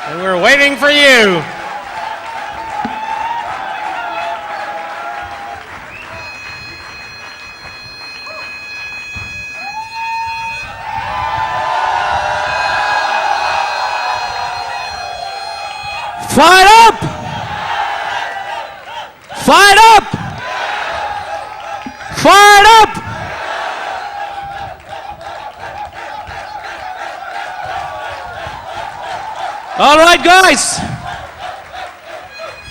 And we're waiting for you. Fired up! Fired up! Fired up! All right, guys.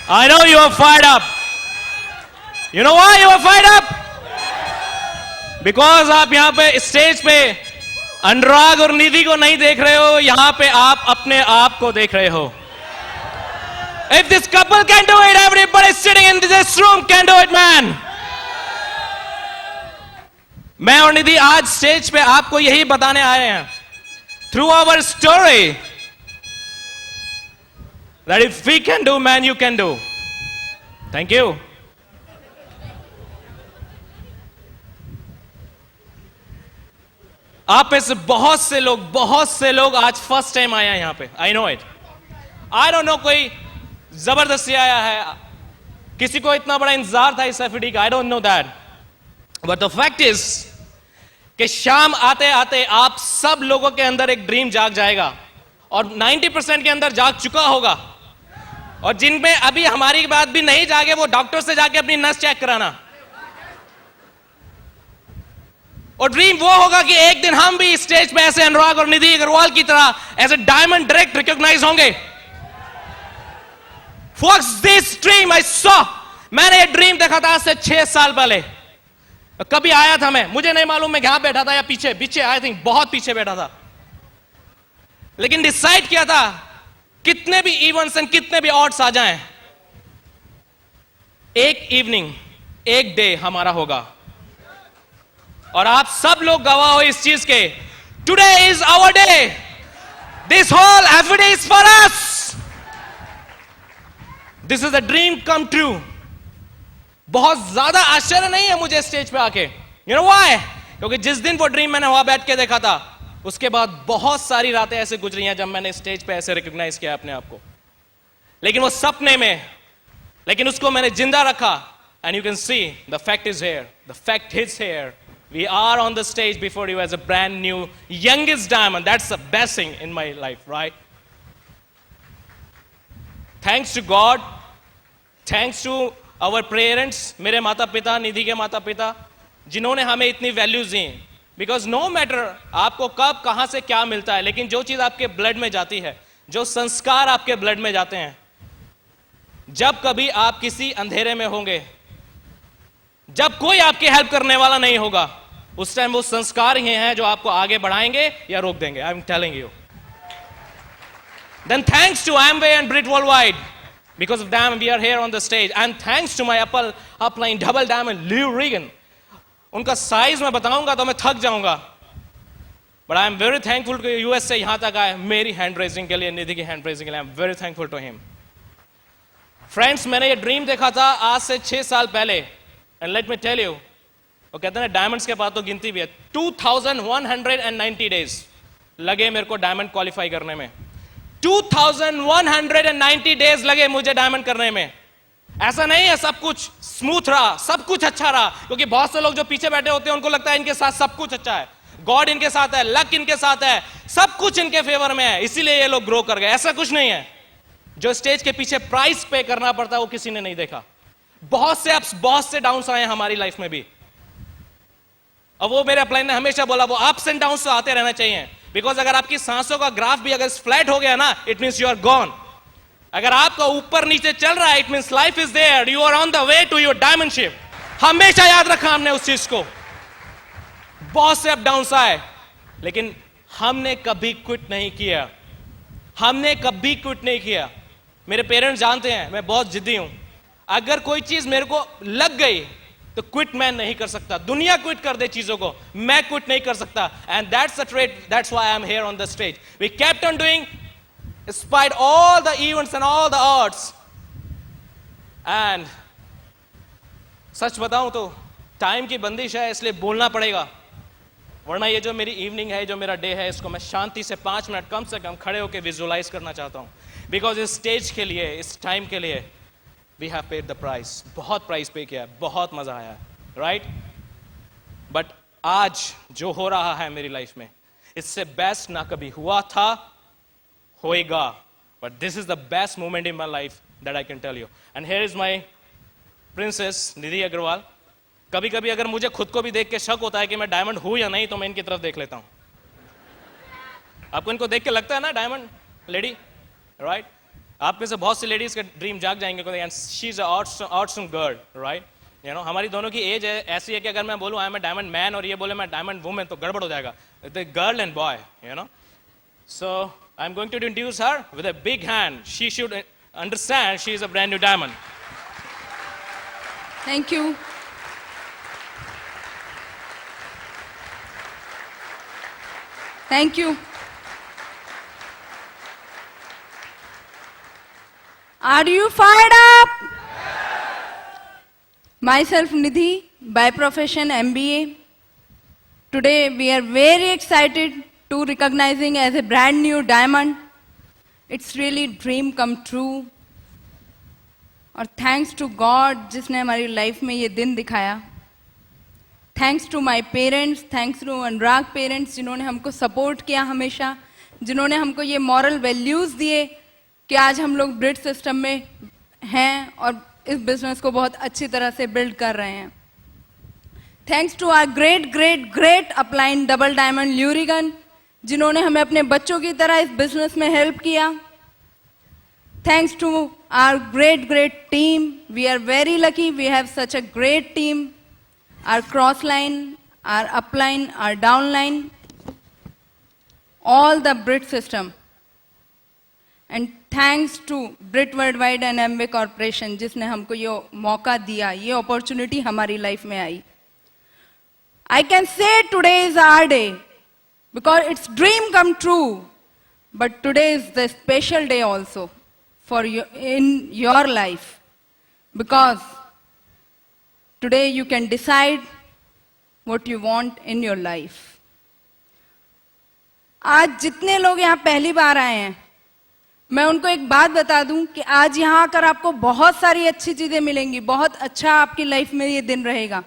I know you are fired up. You know why you are fired up? Because आप यहाँ पे stage पे अनुराग और निधि को नहीं देख रहे हो, यहाँ पे आप अपने आप को देख रहे हो. If this couple can do it, everybody sitting in this room can do it, man. मैं और निधि आज स्टेज पे आपको यही बताने आए हैं. Through our story, that if we can do, man, you can do. Thank you. आप में से बहुत से लोग आज फर्स्ट टाइम आए हैं यहां पे. I know it. I don't know कोई जबरदस्ती आया है, किसी को इतना बड़ा इंतजार था इस एफडी का. I don't know that. But the fact is कि शाम आते आते आप सब लोगों के अंदर एक ड्रीम जाग जाएगा और 90% के अंदर जाग चुका होगा. और जिनमें अभी हमारी बात भी नहीं जागे वो डॉक्टर से जाके अपनी नस चेक कराना. और ड्रीम वो होगा कि एक दिन हम भी स्टेज पे ऐसे अनुराग और निधि अग्रवाल की तरह as a diamond direct recognise होंगे. Folks, this dream I saw. मैंने ये ड्रीम देखा था आज से 6 साल पहले. कभी आया था मैं, मुझे नहीं मालूम मैं यहां बैठा था या पीछे आई थिंक बहुत पीछे बैठा था. लेकिन डिसाइड किया था कितने भी इवेंट्स एंड कितने भी ऑड्स आ जाएं, एक इवनिंग एक डे हमारा होगा. और आप सब लोग गवाह हो इस चीज के. Today is our day. This whole FD is for us. This is a dream come true. बहुत ज्यादा आश्चर्य नहीं है मुझे स्टेज पे आके. You know why? क्योंकि जिस दिन वो ड्रीम मैंने वहां बैठ के देखा था, उसके बाद बहुत सारी रातें ऐसे गुजरी हैं जब मैंने स्टेज पे ऐसे रिकॉग्नाइज किया अपने आप को. लेकिन वो सपने में, लेकिन उसको मैंने जिंदा रखा. And you can see the fact is here. The fact is here. We are on the stage before you as a brand new youngest diamond. That's the best thing in my life, right? Thanks to God, thanks to our parents, मेरे माता पिता, निधि के माता पिता, जिन्होंने हमें इतनी values दी. बिकॉज नो मैटर आपको कब कहां से क्या मिलता है, लेकिन जो चीज आपके ब्लड में जाती है, जो संस्कार आपके ब्लड में जाते हैं, जब कभी आप किसी अंधेरे में होंगे, जब कोई आपकी हेल्प करने वाला नहीं होगा, उस टाइम वो संस्कार ही हैं जो आपको आगे बढ़ाएंगे या रोक देंगे. I am telling you. Then thanks to Amway and Brit Worldwide. Because of them, we are here on the stage. And thanks to my upline double diamond, Lou Regan. उनका साइज मैं बताऊंगा तो मैं थक जाऊंगा. But I am very thankful कि US से यहां तक आए मेरी हैंड रेजिंग के लिए, निधि की हैंड रेजिंग के लिए. I am very thankful to him. Friends, मैंने ये ड्रीम देखा था आज से 6 साल पहले. And let me tell you, वो कहते हैं डायमंड्स के पास तो गिनती भी है. 2190 days लगे मेरे को डायमंड क्वालिफाई करने में. 2190 days लगे मुझे डायमंड करने में. ऐसा नहीं है सब कुछ स्मूथ रहा, सब कुछ अच्छा रहा. क्योंकि बहुत से लोग जो पीछे बैठे होते हैं उनको लगता है इनके साथ सब कुछ अच्छा है, गॉड इनके साथ है, लक इनके साथ है, सब कुछ इनके फेवर में है, इसीलिए ये लोग ग्रो कर गए. ऐसा कुछ नहीं है. जो स्टेज के पीछे प्राइस पे करना पड़ता है वो किसी ने नहीं देखा. बहुत से अप्स, बहुत से डाउन्स आए हमारी लाइफ में भी. और वो मेरे अपलाइन ने हमेशा बोला वो अप्स एंड डाउन्स तो आते रहना चाहिए. बिकॉज अगर आपकी सांसों का ग्राफ भी अगर फ्लैट हो गया ना, it means you are gone. अगर आपका ऊपर नीचे चल रहा है, it means life is there, you are on the way to your diamondship. हमेशा याद रखा हमने उस चीज को. बहुत से अप डाउन्स आए, लेकिन हमने कभी क्विट नहीं किया. हमने कभी क्विट नहीं किया. मेरे पेरेंट्स जानते हैं मैं बहुत जिद्दी हूं. अगर कोई चीज मेरे को लग गई तो क्विट मैं नहीं कर सकता. दुनिया क्विट कर दे चीजों को, मैं क्विट नहीं कर सकता. And that's the trade, that's why I am here on the stage. We kept on doing despite all the events and all the odds. And सच बताऊं तो टाइम की बंदिश है, इसलिए बोलना पड़ेगा. वरना ये जो मेरी इवनिंग है, जो मेरा डे है, इसको मैं शांति से 5 मिनट कम से कम खड़े होकर विजुअलाइज करना चाहता हूं. बिकॉज इस स्टेज के लिए, इस टाइम के लिए we have paid the price, बहुत प्राइस पे किया है, बहुत मजा आया है, राइट? बट आज जो हो रहा है मेरी लाइफ में, इससे बेस्ट ना कभी हुआ था, होएगा, but this is the best moment in my life that I can tell you. And here is my princess Nidhi Agarwal. कभी कभी अगर मुझे खुद को भी देख के शक होता है कि मैं डायमंड हूं या नहीं, तो मैं इनकी तरफ देख लेता हूं. आपको इनको देख के लगता है ना डायमंड लेडी, राइट? आप में से बहुत सी लेडीज का ड्रीम जाग जाएंगे, she is awesome girl, right? You know, हमारी दोनों की एज है ऐसी है कि अगर मैं बोलूं आई एम डायमंड मैन और ये बोले मैं डायमंड वुमेन, तो गड़बड़ हो जाएगा. The girl and boy, you know. So I am going to introduce her with a big hand. She should understand she is a brand new diamond. Thank you. Thank you. Are you fired up? Myself Nidhi, by profession MBA. Today we are very excited to recognizing as a brand new diamond. It's really dream come true. और thanks to God जिसने हमारी life में ये दिन दिखाया. Thanks to my parents, thanks to Anurag parents, जिन्होंने हमको support किया हमेशा, जिन्होंने हमको ये मॉरल वैल्यूज़ दिए कि आज हम लोग ब्रिड सिस्टम में हैं और इस बिजनेस को बहुत अच्छी तरह से बिल्ड कर रहे हैं. Thanks to our great great great upline double diamond ल्यूरिगन, जिन्होंने हमें अपने बच्चों की तरह इस बिजनेस में हेल्प किया. Thanks to our great great team. We are very lucky, we have such a great team. Our cross line, our upline, our downline, all the Brit system. And thanks to Brit Worldwide and Amway Corporation, जिसने हमको ये मौका दिया, ये opportunity हमारी life में आई. I can say today is our day because it's dream come true. But today is the special day also for you in your life, because today you can decide what you want in your life. आज जितने लोग यहाँ पहली बार आए हैं, मैं उनको एक बात बता दूं कि आज यहाँ आकर आपको बहुत सारी अच्छी चीजें मिलेंगी, बहुत अच्छा आपकी लाइफ में ये दिन रहेगा.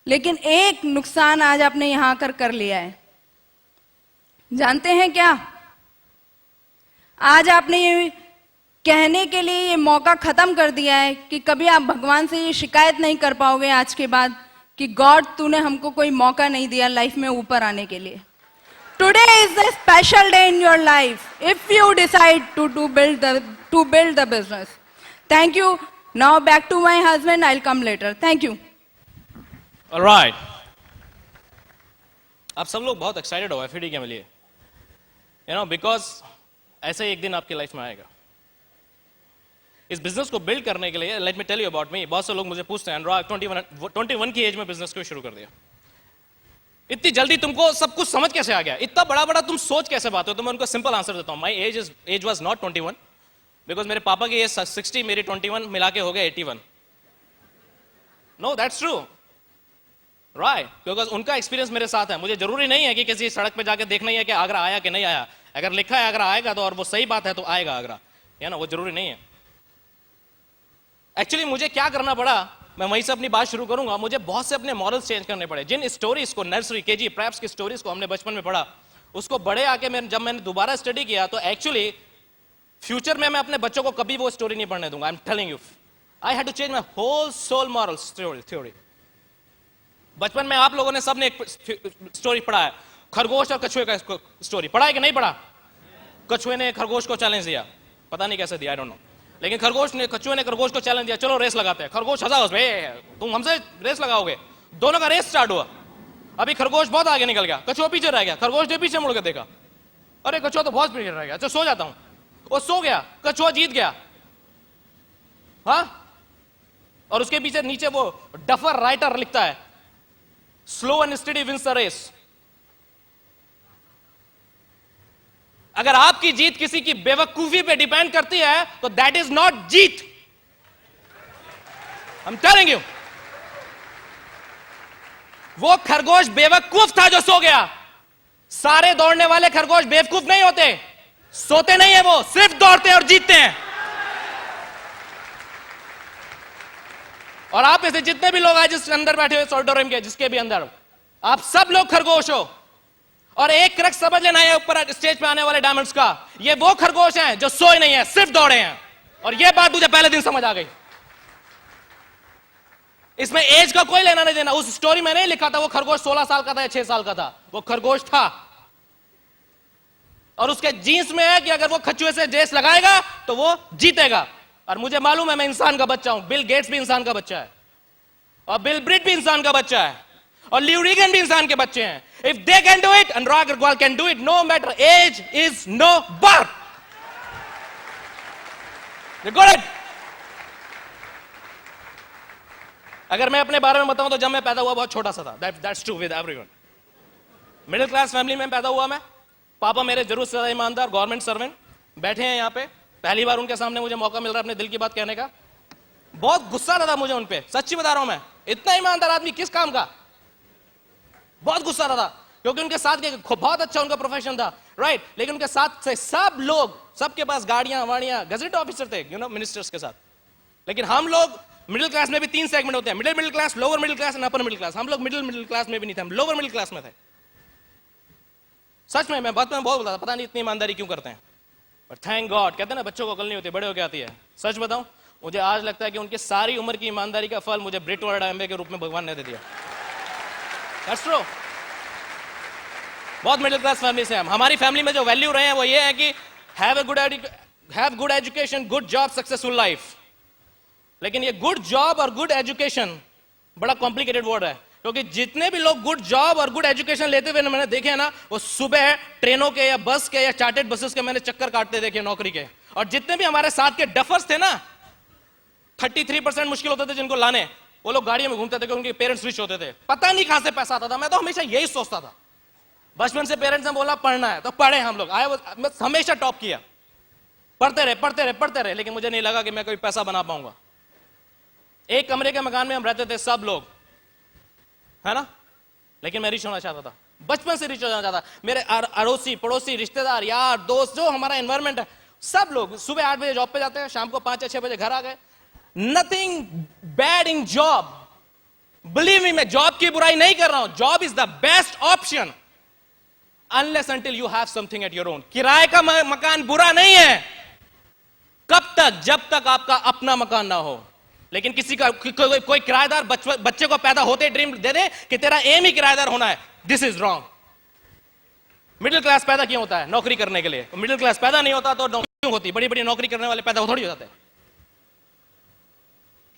लेकिन एक नुकसान आज आपने यहाँ आकर कर लिया है. जानते हैं क्या? आज आपने ये कहने के लिए ये मौका खत्म कर दिया है कि कभी आप भगवान से ये शिकायत नहीं कर पाओगे आज के बाद कि गॉड तूने हमको कोई मौका नहीं दिया लाइफ में ऊपर आने के लिए. Today is the special day in your life if you decide to build the business. Thank you. Now back to my husband, I will come later. Thank you. Alright, आप सब लोग बहुत एक्साइटेड हो एफडी के लिए, you know, because ऐसे एक दिन आपकी लाइफ में आएगा. इस बिजनेस को बिल्ड करने के लिए, let me tell you about me. बहुत से लोग मुझे पूछते हैं, अनुराग 21 की एज में बिजनेस क्यों शुरू कर दिया? इतनी जल्दी तुमको सब कुछ समझ कैसे आ गया? इतना बड़ा बड़ा तुम सोच कैसे पाते हो? तो मैं उनको सिंपल आंसर देता हूं. My age was not 21 because मेरे पापा की एज 60, मेरी 21 मिला के हो गया 81. No, that's true, right? Because उनका एक्सपीरियंस मेरे साथ है. मुझे जरूरी नहीं है कि किसी सड़क पे जाके देखना ही है कि आगरा आया कि नहीं आया. अगर लिखा है आगरा आएगा तो, और वो सही बात है तो आएगा आगरा, है ना? वो जरूरी नहीं है. एक्चुअली मुझे क्या करना पड़ा, मैं वहीं से अपनी बात शुरू करूंगा. मुझे बहुत से अपने मॉरल्स चेंज करने पड़े. जिन स्टोरीज को नर्सरी, केजी, प्रेप्स की स्टोरीज को हमने बचपन में पढ़ा, उसको बड़े आके जब मैंने दोबारा स्टडी किया, तो एक्चुअली फ्यूचर में मैं अपने बच्चों को कभी वो स्टोरी नहीं पढ़ने दूंगा. I am telling you, I had to change my whole soul morals theory. बचपन में आप लोगों ने सबने एक स्टोरी पढ़ा है, खरगोश और कछुए का स्टोरी. पढ़ा है कि नहीं पढ़ा? कछुए ने खरगोश को चैलेंज दिया, पता नहीं कैसे दिया, आई डोंट नो. लेकिन कछुए ने खरगोश को चैलेंज दिया, चलो रेस लगाते हैं. खरगोश हंसा उसमें, तुम हमसे रेस लगाओगे? दोनों का रेस स्टार्ट हुआ. अभी खरगोश बहुत आगे निकल गया, कछुआ पीछे रह गया. खरगोश ने पीछे मुड़ के देखा, अरे कछुआ तो बहुत पीछे रह गया, अच्छा सो जाता हूं. वो सो गया, कछुआ जीत गया. हाँ, और उसके पीछे नीचे वो डफर राइटर लिखता है, slow and steady wins the race. अगर आपकी जीत किसी की बेवकूफी पे डिपेंड करती है तो that is not Jeet. I am telling you, वो खरगोश बेवकूफ था जो सो गया. सारे दौड़ने वाले खरगोश बेवकूफ नहीं होते. सोते नहीं है, वो सिर्फ दौड़ते हैं और जीतते हैं। और आप ऐसे जितने भी लोग आज जिस अंदर बैठे हुए ऑडिटोरियम के, जिसके भी अंदर, आप सब लोग खरगोश हो। और एक क्रक्स समझ लेना है ऊपर स्टेज पे आने वाले डायमंड्स का, ये वो खरगोश हैं जो सोए नहीं है, सिर्फ दौड़े हैं। और ये बात मुझे पहले दिन समझ आ गई। इसमें एज का कोई लेना नहीं देना। उस स्टोरी में नहीं लिखा था वो खरगोश 16 साल का था या 6 साल का था, वो खरगोश था। और उसके जीन्स में है कि अगर वो कछुए से रेस लगाएगा तो वो जीतेगा। और मुझे मालूम है मैं इंसान का बच्चा हूं, बिल गेट्स भी इंसान का बच्चा है, और बिल ब्रिट भी इंसान का बच्चा है, और ल्यू रीगन भी इंसान के बच्चे हैं। If they can do it, Anurag Agarwal can do it, no matter age is no bar. Good. अगर मैं अपने बारे में बताऊं तो जब मैं पैदा हुआ बहुत छोटा सा था, that's true with everyone. Middle class family में पैदा हुआ मैं। पापा मेरे जरूर से ज्यादा ईमानदार, गवर्नमेंट सर्वेंट, बैठे हैं यहाँ पे। पहली बार उनके सामने मुझे मौका मिल रहा है अपने दिल की बात कहने का। बहुत गुस्सा आता था मुझे उन पे, सच्ची बता रहा हूं मैं। इतना ईमानदार आदमी किस काम का, बहुत गुस्सा आता था। क्योंकि उनके साथ के बहुत अच्छा उनका प्रोफेशन था, राइट। लेकिन उनके साथ से सब लोग, सबके पास गाड़ियां वाड़ियां, गजट ऑफिसर थे, यू नो, मिनिस्टर्स के साथ। लेकिन हम लोग मिडिल क्लास में भी 3 सेगमेंट होते हैं, middle class, lower middle class and upper middle class. हम लोग मिडिल क्लास में भी नहीं थे, हम लोअर मिडिल क्लास में थे। सच में मैं बात में बहुत बोलता था, पता नहीं इतनी ईमानदारी क्यों करते हैं। पर थैंक गॉड, कहते हैं ना बच्चों को अकल नहीं होती, बड़े होकर आती है। सच बताऊं, मुझे आज लगता है कि उनकी सारी उम्र की ईमानदारी का फल मुझे ब्रिट और एम्बे के रूप में भगवान ने दे दिया। That's true। बहुत मिडिल क्लास फैमिली से हम। हमारी फैमिली में जो वैल्यू रहे हैं वो ये है कि have good education, good job, successful life. लेकिन ये गुड जॉब और गुड एजुकेशन बड़ा कॉम्प्लिकेटेड वर्ड है, क्योंकि जितने भी लोग गुड जॉब और गुड एजुकेशन लेते हुए मैंने देखे हैं ना, वो सुबह ट्रेनों के या बस के या चार्टेड बसेस के मैंने चक्कर काटते देखे नौकरी के। और जितने भी हमारे साथ के डफर्स थे ना, 33% मुश्किल होते थे जिनको लाने, वो लोग गाड़ियों में घूमते थे, उनके पेरेंट्स रिच होते थे, पता नहीं कहां से पैसा आता था। मैं तो हमेशा यही सोचता था, बचपन से पेरेंट्स ने बोला पढ़ना है तो पढ़े हम लोग, मैं हमेशा टॉप किया, पढ़ते रहे। लेकिन मुझे नहीं लगा कि मैं कोई पैसा बना पाऊंगा। एक कमरे के मकान में हम रहते थे सब लोग, है ना। लेकिन मैं रिच होना चाहता था, बचपन से रिच होना चाहता। मेरे अड़ोसी पड़ोसी, रिश्तेदार, यार दोस्त, जो हमारा एनवायरमेंट है, सब लोग सुबह 8 बजे जॉब पे जाते हैं, शाम को 5 या 6 बजे घर आ गए। Nothing bad in job, believe me, मैं जॉब की बुराई नहीं कर रहा हूं। Job is the best option unless until you have something at your own. किराए का मकान बुरा नहीं है, कब तक, जब तक आपका अपना मकान ना हो। लेकिन किसी का कोई किराएदार बच्चे को पैदा होते ड्रीम दे दे कि तेरा एम ही किराएदार होना है, this is wrong. Middle class पैदा क्यों होता है? नौकरी करने के लिए। मिडिल क्लास पैदा नहीं होता तो नौकरी क्यों होती? बड़ी बड़ी नौकरी करने वाले पैदा थोड़ी हो जाते हैं।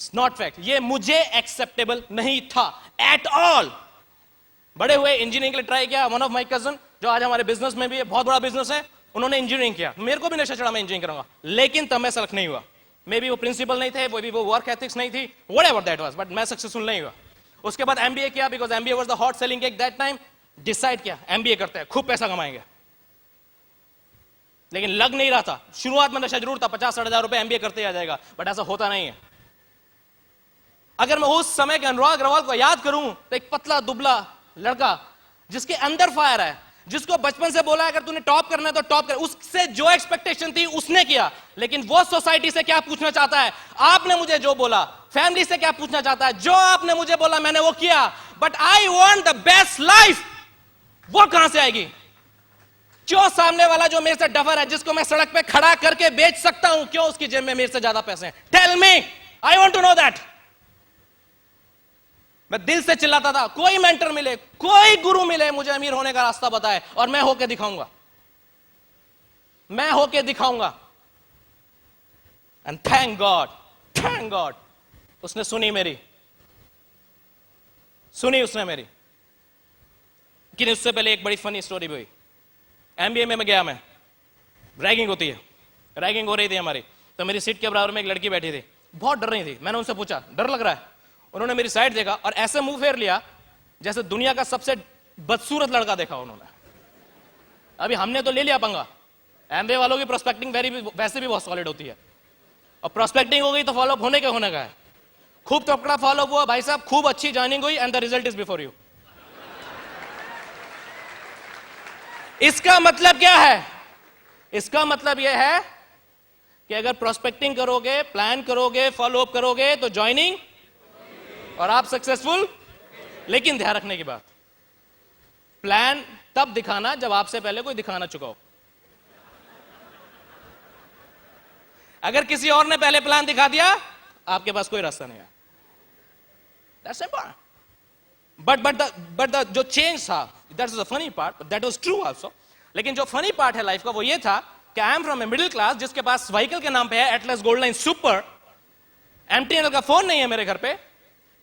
It's not fact. ये मुझे एक्सेप्टेबल नहीं था एट ऑल। बड़े हुए इंजीनियरिंग के लिए ट्राई किया। वन ऑफ माई कजन जो आज हमारे बिजनेस में भी है, बहुत बड़ा बिजनेस है, उन्होंने इंजीनियरिंग किया। मेरे को भी नशा चढ़ा, मैं इंजीनियरिंग करूंगा, लेकिन तब मैं सेलेक्ट नहीं हुआ। मे बी वो प्रिंसिपल नहीं थे, वो वर्क एथिक्स नहीं थी, व्हाटएवर दैट वाज, बट मैं सक्सेसफुल नहीं हुआ। उसके बाद एमबीए किया, because MBA was the hot selling cake that time. Decide किया एमबीए करते हैं, खूब पैसा कमाएंगे। लेकिन लग नहीं रहा था। शुरुआत में नशा जरूर था, 50-60 हजार रुपए एमबीए करते आ जाएगा, बट ऐसा होता नहीं है। अगर मैं उस समय के अनुराग अग्रवाल को याद करूं तो एक पतला दुबला लड़का जिसके अंदर फायर है, जिसको बचपन से बोला अगर तूने टॉप करना है तो टॉप कर, उससे जो एक्सपेक्टेशन थी उसने किया। लेकिन वो सोसाइटी से क्या पूछना चाहता है? आपने मुझे जो बोला, फैमिली से क्या पूछना चाहता है? जो आपने मुझे बोला मैंने वो किया, but I want the best life. वो कहां से आएगी? क्यों सामने वाला जो मेरे से डफर है, जिसको मैं सड़क पे खड़ा करके बेच सकता हूं, क्यों उसकी जेब में मेरे से ज्यादा पैसे हैं? Tell me, I want to know that. मैं दिल से चिल्लाता था, कोई मेंटर मिले, कोई गुरु मिले, मुझे अमीर होने का रास्ता बताए, और मैं होके दिखाऊंगा, मैं होके दिखाऊंगा। एंड थैंक गॉड उसने सुनी मेरी, सुनी उसने मेरी। लेकिन उससे पहले एक बड़ी फनी स्टोरी भी हुई। एमबीए में मैं गया, मैं रैगिंग होती है, रैगिंग हो रही थी हमारी, तो मेरी सीट के बराबर में एक लड़की बैठी थी, बहुत डर रही थी। मैंने उनसे पूछा डर लग रहा है? उन्होंने मेरी साइड देखा और ऐसे मुंह फेर लिया जैसे दुनिया का सबसे बदसूरत लड़का देखा उन्होंने। अभी हमने तो ले लिया पंगा। एमबीए वालों की प्रोस्पेक्टिंग वैसे भी बहुत सॉलिड होती है, और प्रोस्पेक्टिंग हो गई तो फॉलोअप होने का है। खूब तकड़ा फॉलोअप हुआ भाई साहब, खूब अच्छी जॉइनिंग हुई, and the result is before you. इसका मतलब क्या है? इसका मतलब यह है कि अगर प्रोस्पेक्टिंग करोगे, प्लान करोगे, फॉलो अप करोगे तो ज्वाइनिंग और आप सक्सेसफुल। लेकिन ध्यान रखने की बात, प्लान तब दिखाना जब आपसे पहले कोई दिखा ना चुका हो। अगर किसी और ने पहले प्लान दिखा दिया, आपके पास कोई रास्ता नहीं है। That's important. But जो चेंज था, that's the funny part, that was true also. लेकिन जो फनी पार्ट है लाइफ का वो ये था कि I am from a middle class जिसके पास व्हीकल के नाम पे है Atlas gold line super, MTNL का फोन नहीं है मेरे घर पे।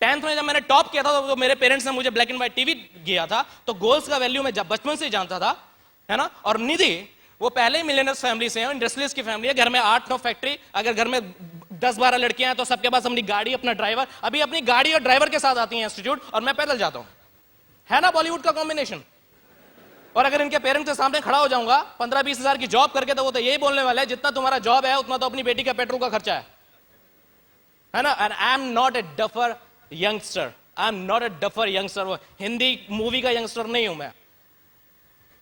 10th में जब मैंने टॉप किया था तो मेरे पेरेंट्स ने मुझे ब्लैक एंड व्हाइट टीवी दिया था, तो गोल्स का वैल्यू मैं जब बचपन से ही जानता था, है ना। और निधि वो पहले ही मिलियनर्स फैमिली से है, इंडस्ट्रियलिस्ट की फैमिली है, घर में 8-9 फैक्ट्री, अगर घर में 10-12 लड़कियां हैं तो सबके पास अपनी गाड़ी, अपना ड्राइवर। अभी अपनी गाड़ी और ड्राइवर के साथ आती हैं इंस्टीट्यूट और मैं पैदल जाता हूं, है ना बॉलीवुड का कॉम्बिनेशन। और अगर इनके पेरेंट्स के सामने खड़ा हो जाऊंगा 15-20 हजार की जॉब करके, तो वो तो यही बोलने वाला है जितना तुम्हारा जॉब है उतना तो अपनी बेटी का पेट्रोल का खर्चा है ना। And I am not a duffer youngster, I am not a duffer youngster. वो हिंदी मूवी का यंगस्टर नहीं हूं मैं,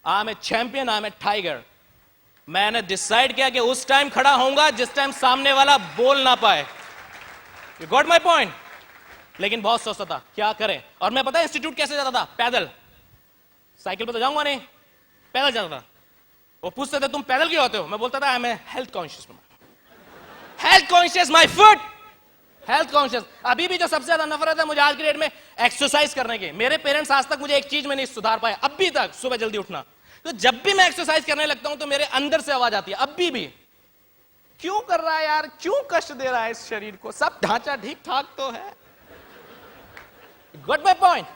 I am a champion, I am a tiger. मैंने डिसाइड किया कि उस टाइम खड़ा होऊंगा जिस टाइम सामने वाला बोल ना पाए। You got my point. लेकिन बहुत सोचता था क्या करें, और मैं पता है इंस्टीट्यूट कैसे जाता था, पैदल। साइकिल पे तो जाऊंगा नहीं, पैदल जाता था। वो पूछते थे तुम पैदल क्यों आते हो, मैं बोलता था I am health conscious, health conscious, my foot, health conscious. अभी भी जो सबसे ज्यादा नफरत है मुझे आज की डेट में एक्सरसाइज करने की। मेरे पेरेंट्स आज तक मुझे एक चीज में नहीं सुधार पाए अभी तक, सुबह जल्दी उठना। तो जब भी मैं एक्सरसाइज करने लगता हूं तो मेरे अंदर से आवाज आती है अभी भी, क्यों कर रहा है यार, क्यों कष्ट दे रहा है इस शरीर को, सब ढांचा ठीक ठाक तो है। Got my point.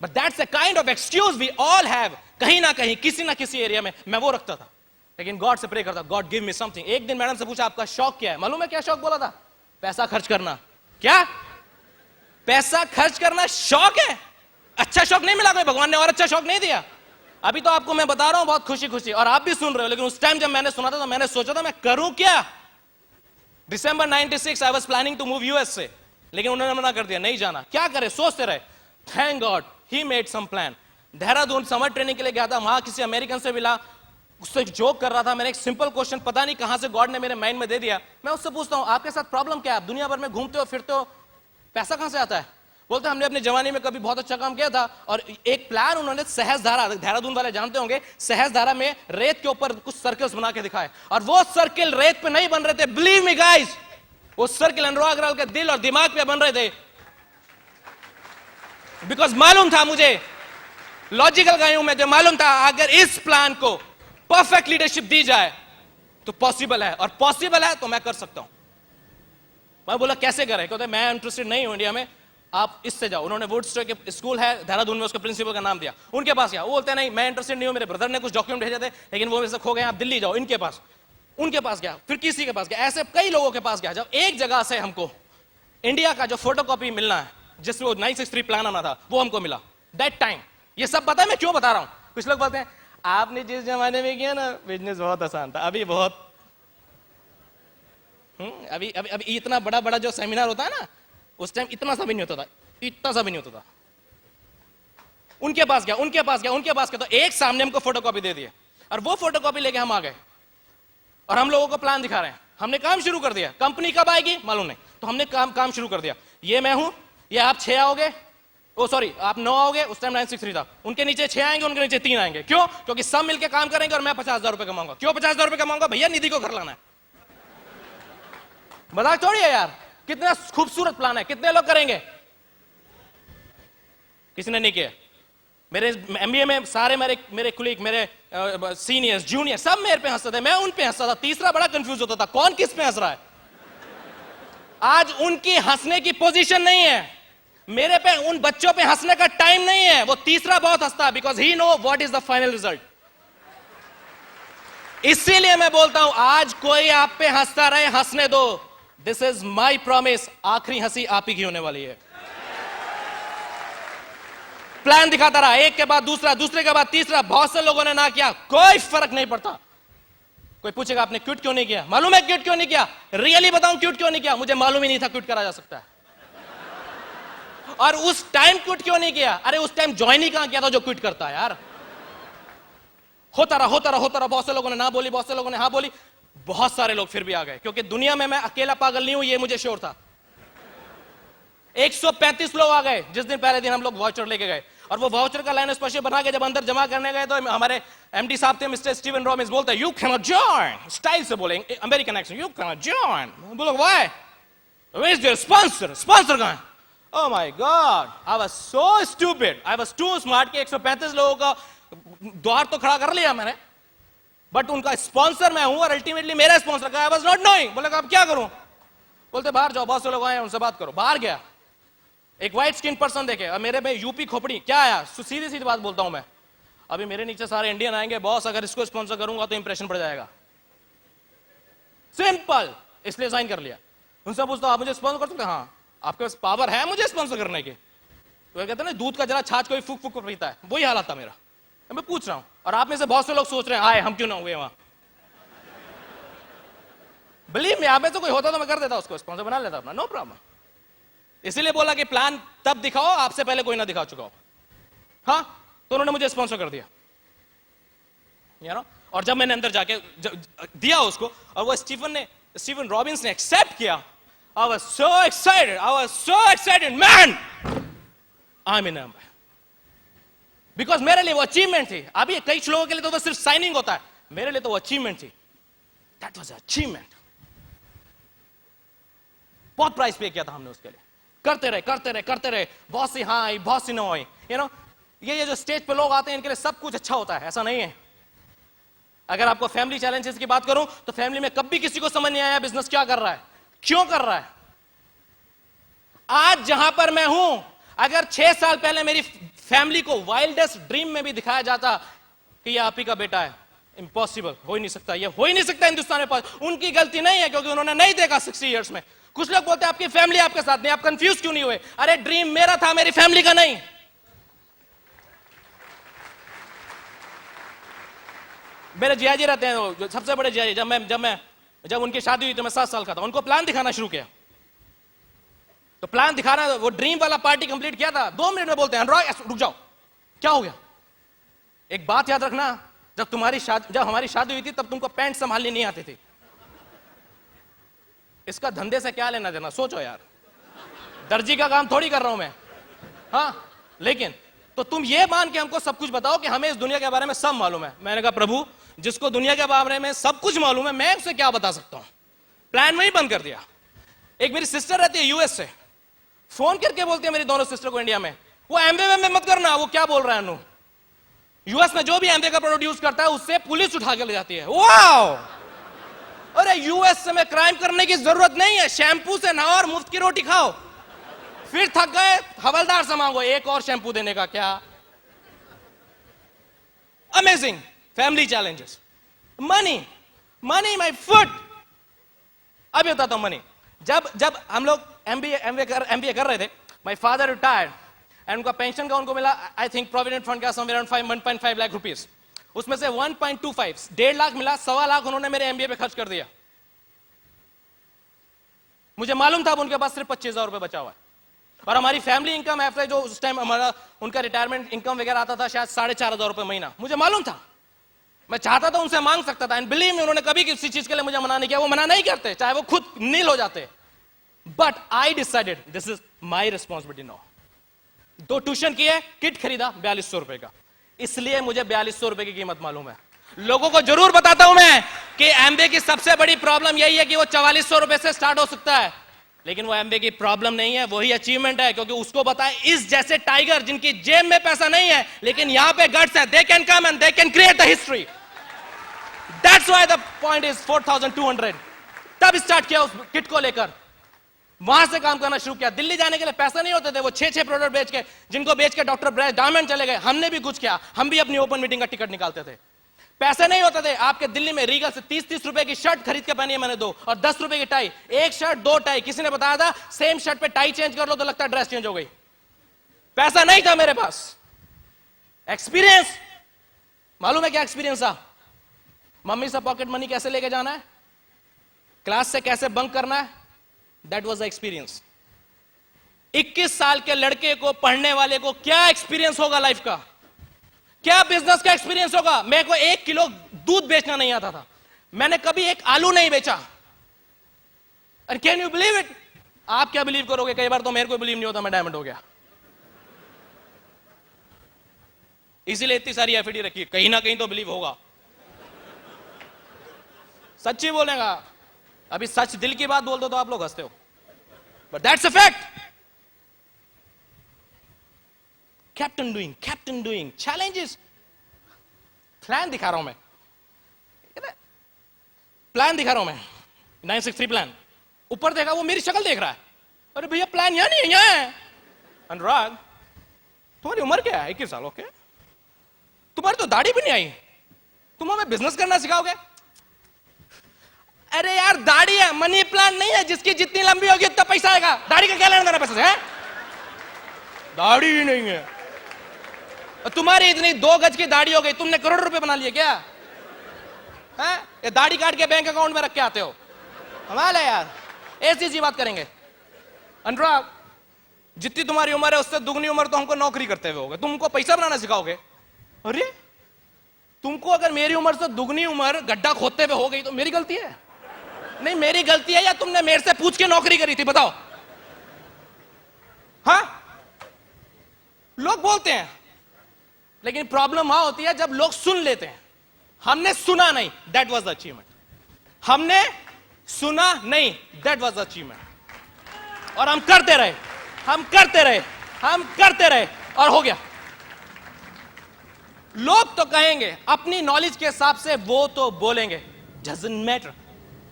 But that's a kind of excuse we all have, कहीं ना कहीं किसी ना किसी एरिया में मैं वो रखता था। लेकिन गॉड से प्रे करता, गॉड गिव मी समथिंग। एक दिन मैडम से पूछा आपका शौक क्या है, मालूम है क्या शौक बोला था, पैसा खर्च करना। क्या पैसा खर्च करना शौक है? अच्छा शौक नहीं मिला कोई, भगवान ने और अच्छा शौक नहीं दिया। अभी तो आपको मैं बता रहा हूं बहुत खुशी खुशी, और आप भी सुन रहे हो। लेकिन उस टाइम जब मैंने सुना था तो मैंने सोचा था मैं करूं क्या। December 96 I was planning to move US से, लेकिन उन्होंने मना कर दिया, नहीं जाना। क्या करे, सोचते रहे। Thank God he made some plan. Dehradun summer training के लिए गया था, वहां किसी अमेरिकन से मिला, उससे जोक कर रहा था। मैंने एक सिंपल क्वेश्चन पता नहीं कहां से गॉड ने मेरे माइंड में दे दिया। मैं उससे पूछता हूं आपके साथ प्रॉब्लम क्या है, आप दुनिया भर में घूमते हो फिरते हो, पैसा कहां से आता है? बोलते हमने अपनी जवानी में कभी बहुत अच्छा काम किया था, और एक प्लान उन्होंने सहजधारा, देहरादून वाले जानते होंगे, सहजधारा में रेत के ऊपर कुछ सर्कल्स बना के दिखाए, और वो सर्किल रेत पे नहीं बन रहे थे, बिलीव मी गाइस, वो सर्किल अनुराग अग्रवाल के दिल और दिमाग पे बन रहे थे। बिकॉज मालूम था मुझे, लॉजिकल गाय हूं मैं, जो मालूम था अगर इस प्लान को परफेक्ट लीडरशिप दी जाए तो पॉसिबल है, और पॉसिबल है तो मैं कर सकता हूं। मैं बोला कैसे करें, कहते मैं इंटरेस्टेड नहीं हूं इंडिया में, आप इससे जाओ। उन्होंने वुडस्टॉक के स्कूल है देहरादून में, उसके प्रिंसिपल का नाम दिया, उनके पास गया। वो बोलते नहीं मैं इंटरेस्टेड नहीं हूं, मेरे ब्रदर ने कुछ डॉक्यूमेंट भेजे थे लेकिन वो मेरे से खो गए, आप दिल्ली जाओ इनके पास। उनके पास गया, फिर किसी के पास गया, ऐसे कई लोगों के पास गया। जब एक जगह से हमको इंडिया का जो फोटोकॉपी मिलना है जिसमें वो 963 प्लान आना था, वो हमको मिला दैट टाइम। ये सब पता है मैं क्यों बता रहा हूं। कुछ लोग बोलते हैं आपने जिस जमाने में किया ना बिजनेस बहुत आसान था, अभी बहुत अभी अभी अभी इतना बड़ा बड़ा जो सेमिनार होता है ना, उस टाइम इतना सा भी नहीं होता था, इतना सा भी नहीं होता था। उनके पास गया, उनके पास गया, उनके पास गया, तो एक सामने हमको फोटोकॉपी दे दिए, और वो फोटोकॉपी लेके हम आ गए, और हम लोगों को प्लान दिखा रहे हैं। हमने काम शुरू कर दिया। कंपनी कब आएगी मालूम नहीं, तो हमने काम शुरू कर दिया। ये मैं हूं, ये आप 6 आओगे, ओ सॉरी आप 9 आओगे, उस टाइम 963 था। उनके नीचे 6 आएंगे, उनके नीचे 3 आएंगे। क्यों? क्योंकि सब मिलकर काम करेंगे और मैं 50,000 रुपए कमाऊंगा। क्यों 50,000 रुपए कमाऊंगा? भैया निधि को घर लाना है। मजाक छोड़िए यार, कितना खूबसूरत प्लान है, कितने लोग करेंगे? किसी ने नहीं किया। मेरे एमबीए में सारे मेरे कुलीग, मेरे सीनियर्स, जूनियर सब मेरे पे हंसते थे, मैं उन पे हंसता था। तीसरा बड़ा कंफ्यूज होता था कौन किस पे हंस रहा है। आज उनकी हंसने की पोजीशन नहीं है, मेरे पे उन बच्चों पे हंसने का टाइम नहीं है। वो तीसरा बहुत हंसता है, because he know what is the final result. इसीलिए मैं बोलता हूं आज कोई आप पे हंसता रहे, हंसने दो। दिस इज माई प्रॉमिस, आखिरी हंसी आप ही की होने वाली है। प्लान दिखाता रहा, एक के बाद दूसरा, दूसरे के बाद तीसरा, बहुत से लोगों ने ना किया, कोई फर्क नहीं पड़ता। कोई पूछेगा आपने क्विट क्यों नहीं किया, मालूम है क्विट क्यों नहीं किया? रियली बताऊं क्विट क्यों नहीं किया? मुझे मालूम ही नहीं था क्विट करा जा सकता है। और उस टाइम क्विट क्यों नहीं किया? अरे उस टाइम ज्वाइन ही कहां किया था जो क्विट करता है यार। होता रहा, बहुत से लोगों ने ना बोली, बहुत से लोगों ने हाँ बोली, बहुत सारे लोग फिर भी आ गए, क्योंकि दुनिया में मैं अकेला पागल नहीं हूं, ये मुझे श्योर था। 135 लोग आ गए जिस दिन पहले दिन हम लोग वाउचर लेके गए, और वो वाउचर का लाइन स्पेशल बना के जब अंदर जमा करने गए तो हमारे एमडी साहब थे मिस्टर स्टीवन रॉबिन्स, बोलते you can not join, style से बोले, American accent, you can not join. बोलो why, where is your sponsor, sponsor कहां है? Oh my God, I was so stupid, I was too smart कि 135 लोगों का द्वार तो खड़ा कर लिया मैंने, बट उनका स्पॉन्सर मैं हूं और अल्टीमेटली मेरा स्पॉन्सर का, I was not knowing। बोले अब क्या करूं? बोलते बाहर जाओ, बहुत से लोग आए उनसे बात करो। बाहर गया, एक व्हाइट स्किन पर्सन देखे और मेरे में यूपी खोपड़ी क्या आया, सीधी सीधी बात बोलता हूं मैं, अभी मेरे नीचे सारे इंडियन आएंगे, बॉस अगर इसको स्पॉन्सर करूंगा तो इंप्रेशन पड़ जाएगा, सिंपल, इसलिए साइन कर लिया। उनसे पूछता आप मुझे स्पॉन्सर कर सकते? हाँ। आपके पास पावर है मुझे स्पॉन्सर करने की? तो कहते हैं ना दूध का जरा छाछ कोई फूक फूक पीता है, वही हालत था मेरा। मैं पूछ रहा हूं, और आप में से बहुत से लोग सोच रहे हैं आए हम क्यों ना हुए वहां। बिलीव मी, आप में से कोई होता तो मैं कर देता, उसको स्पॉन्सर बना लेता अपना, नो प्रॉब्लम। इसीलिए बोला कि प्लान तब दिखाओ आपसे पहले कोई ना दिखा चुका हो। हाँ, तो उन्होंने मुझे स्पॉन्सर कर दिया, यार। और जब मैंने अंदर जाके दिया उसको, और वो स्टीवन रॉबिन्स ने एक्सेप्ट किया, I was so excited, man! I'm in number. Because मेरे लिए वो अचीवमेंट थी। अभी कई लोगों के लिए तो बस सिर्फ साइनिंग होता है, मेरे लिए तो वो अचीवमेंट थी। That was achievement. बहुत प्राइस पे किया था हमने उसके लिए, करते रहे, बहुत सी हाँ आई, बहुत सी नो आई, यू नो। ये जो स्टेज पे लोग आते हैं इनके लिए सब कुछ अच्छा होता है, ऐसा नहीं है। अगर आपको फैमिली चैलेंजेस की बात करूं तो फैमिली में कभी किसी को समझ नहीं आया बिजनेस क्या कर रहा है, क्यों कर रहा है। आज जहां पर मैं हूं, अगर 6 साल पहले मेरी फैमिली को वाइल्डेस्ट ड्रीम में भी दिखाया जाता कि यह आप ही का बेटा है, इम्पॉसिबल, हो ही नहीं सकता, यह हो ही नहीं सकता हिंदुस्तान में पास। उनकी गलती नहीं है, क्योंकि उन्होंने नहीं देखा 60 इयर्स में। कुछ लोग बोलते हैं आपकी फैमिली आपके साथ नहीं, आप कंफ्यूज क्यों नहीं हुए? अरे ड्रीम मेरा था, मेरी फैमिली का नहीं। मेरे जियाजी रहते हैं, सबसे बड़े जियाजी, जब उनकी शादी हुई तो मैं 7 साल का था, उनको प्लान दिखाना शुरू किया। तो प्लान दिखाना, वो ड्रीम वाला पार्टी कंप्लीट किया था, 2 मिनट में बोलते हैं अनुराग रुक जाओ, क्या हो गया? एक बात याद रखना, जब हमारी शादी हुई थी तब तुमको पैंट संभालनी नहीं आती थी। इसका धंधे से क्या लेना देना, सोचो यार, दर्जी का काम थोड़ी कर रहा हूं मैं। हाँ, लेकिन तो तुम ये मान के हमको सब कुछ बताओ कि हमें इस दुनिया के बारे में सब मालूम है। मैंने कहा प्रभु, जिसको दुनिया के बारे में सब कुछ मालूम है, मैं उसे क्या बता सकता हूं? प्लान में ही बंद कर दिया। एक मेरी सिस्टर रहती है यूएस से, फोन करके बोलती है मेरी दोनों सिस्टर को इंडिया में, वो एमवे में मत करना, वो क्या बोल रहा है अनु, यूएस में जो भी एमवे का प्रोडक्ट यूज करता है उससे पुलिस उठा के ले जाती है। वाओ! अरे यूएस में क्राइम करने की जरूरत नहीं है, शैम्पू से नहाओ और मुफ्त की रोटी खाओ, फिर थक गए हवलदार से मांगो एक और शैम्पू देने का। क्या amazing family challenges. Money my foot. अभी बताता हूं मनी। जब हम लोग एमबीए कर रहे थे, माय फादर रिटायर्ड एंड उनका पेंशन का उनको मिला, आई थिंक प्रोविडेंट फंड का समवेयर अराउंड 1.5 लाख रुपीस। उसमें से 1.25 1.5 लाख मिला, 1.25 लाख उन्होंने मेरे एमबीए पे खर्च कर दिया। मुझे मालूम था अब उनके पास सिर्फ 25,000 रुपए बचा हुआ है, और हमारी फैमिली इनकम एवरेज जो उस टाइम हमारा उनका रिटायरमेंट इनकम वगैरह आता था शायद 4,500 रुपए महीना। मुझे मालूम था, मैं चाहता था उनसे मांग सकता था, एंड बिलीव मी उन्होंने कभी किसी चीज के लिए मुझे मना नहीं किया, वो मना नहीं करते चाहे वो खुद नील हो जाते। But I decided this is my responsibility now. 2 tuition किए, किट खरीदा 4200 रुपए का, इसलिए मुझे 4200 रुपए की कीमत मालूम है। लोगों को जरूर बताता हूं मैं कि एमबीए की सबसे बड़ी प्रॉब्लम यही है कि वो 4400 रुपए से स्टार्ट हो सकता है, लेकिन वो एमबीए की प्रॉब्लम नहीं है, वही अचीवमेंट है। क्योंकि उसको बताए इस जैसे टाइगर जिनकी जेब में पैसा नहीं है लेकिन यहां पे गट्स है, they can come and they can create the history. That's why the point is 4200। तब स्टार्ट किया उस किट को लेकर, वहां से काम करना शुरू किया। दिल्ली जाने के लिए पैसा नहीं होते थे, वो 6 प्रोडक्ट बेच के, जिनको बेच के डॉक्टर ब्रैज डायमंड चले गए। हमने भी कुछ किया, हम भी अपनी ओपन मीटिंग का टिकट निकालते थे। पैसे नहीं होते थे, आपके दिल्ली में रीगल से 30-30 रुपए की शर्ट खरीद के पहनी है मैंने 2, और 10 रुपए की टाई। 1 shirt 2 tie. किसी ने बताया था सेम शर्ट पे टाई चेंज कर लो तो लगता है ड्रेस चेंज हो गई। पैसा नहीं था मेरे पास, एक्सपीरियंस। मालूम है क्या एक्सपीरियंस था? मम्मी से पॉकेट मनी कैसे लेके जाना है, क्लास से कैसे बंक करना है, दैट वाज द एक्सपीरियंस। 21 साल के लड़के को, पढ़ने वाले को क्या एक्सपीरियंस होगा लाइफ का? क्या बिजनेस का एक्सपीरियंस होगा? मेरे को 1 किलो दूध बेचना नहीं आता था, मैंने कभी एक आलू नहीं बेचा। और कैन यू बिलीव इट? आप क्या बिलीव करोगे, कई बार तो मेरे को बिलीव नहीं होता मैं डायमंड हो गया। इसीलिए इतनी सारी एफडी रखी, कहीं ना कहीं तो बिलीव होगा। सच्ची बोलेगा, अभी सच दिल की बात बोल दो तो आप लोग हंसते हो, but that's a fact. Captain doing challenges. Plan दिखा रहा हूं मैं, प्लान दिखा रहा हूं मैं, 963 प्लान। ऊपर देखा, वो मेरी शक्ल देख रहा है, अरे भैया प्लान यहां नहीं है, यहां है। अनुराग तुम्हारी उम्र क्या है? 21 साल। ओके, तुम्हारी तो दाढ़ी भी नहीं आई, तुम हमें बिजनेस करना सिखाओगे? अरे यार दाढ़ी है, मनी प्लांट नहीं है, जिसकी जितनी लंबी होगी उतना पैसा आएगा। दाढ़ी का क्या लेना देना पैसे से? दाढ़ी ही नहीं है, तुम्हारी इतनी 2 गज की दाढ़ी हो गई, तुमने करोड़ रुपए बना लिए क्या? है ये दाढ़ी काट के बैंक अकाउंट में रख के आते हो? हमारे यार ऐसी सी बात करेंगे। अनुराग जितनी तुम्हारी उम्र है उससे दुगनी उम्र तो हमको नौकरी करते हुए होगा, तुमको पैसा बनाना सिखाओगे? अरे तुमको अगर मेरी उम्र से दुगनी उम्र गड्ढा खोदते हुए हो गई तो मेरी गलती है? नहीं मेरी गलती है, या तुमने मेरे से पूछ के नौकरी करी थी? बताओ। हाँ लोग बोलते हैं, लेकिन प्रॉब्लम वहां होती है जब लोग सुन लेते हैं। हमने सुना नहीं, दैट वाज द अचीवमेंट। हमने सुना नहीं, दैट वाज द अचीवमेंट। और हम करते रहे, हम करते रहे, हम करते रहे, और हो गया। लोग तो कहेंगे, अपनी नॉलेज के हिसाब से वो तो बोलेंगे, डजंट मैटर।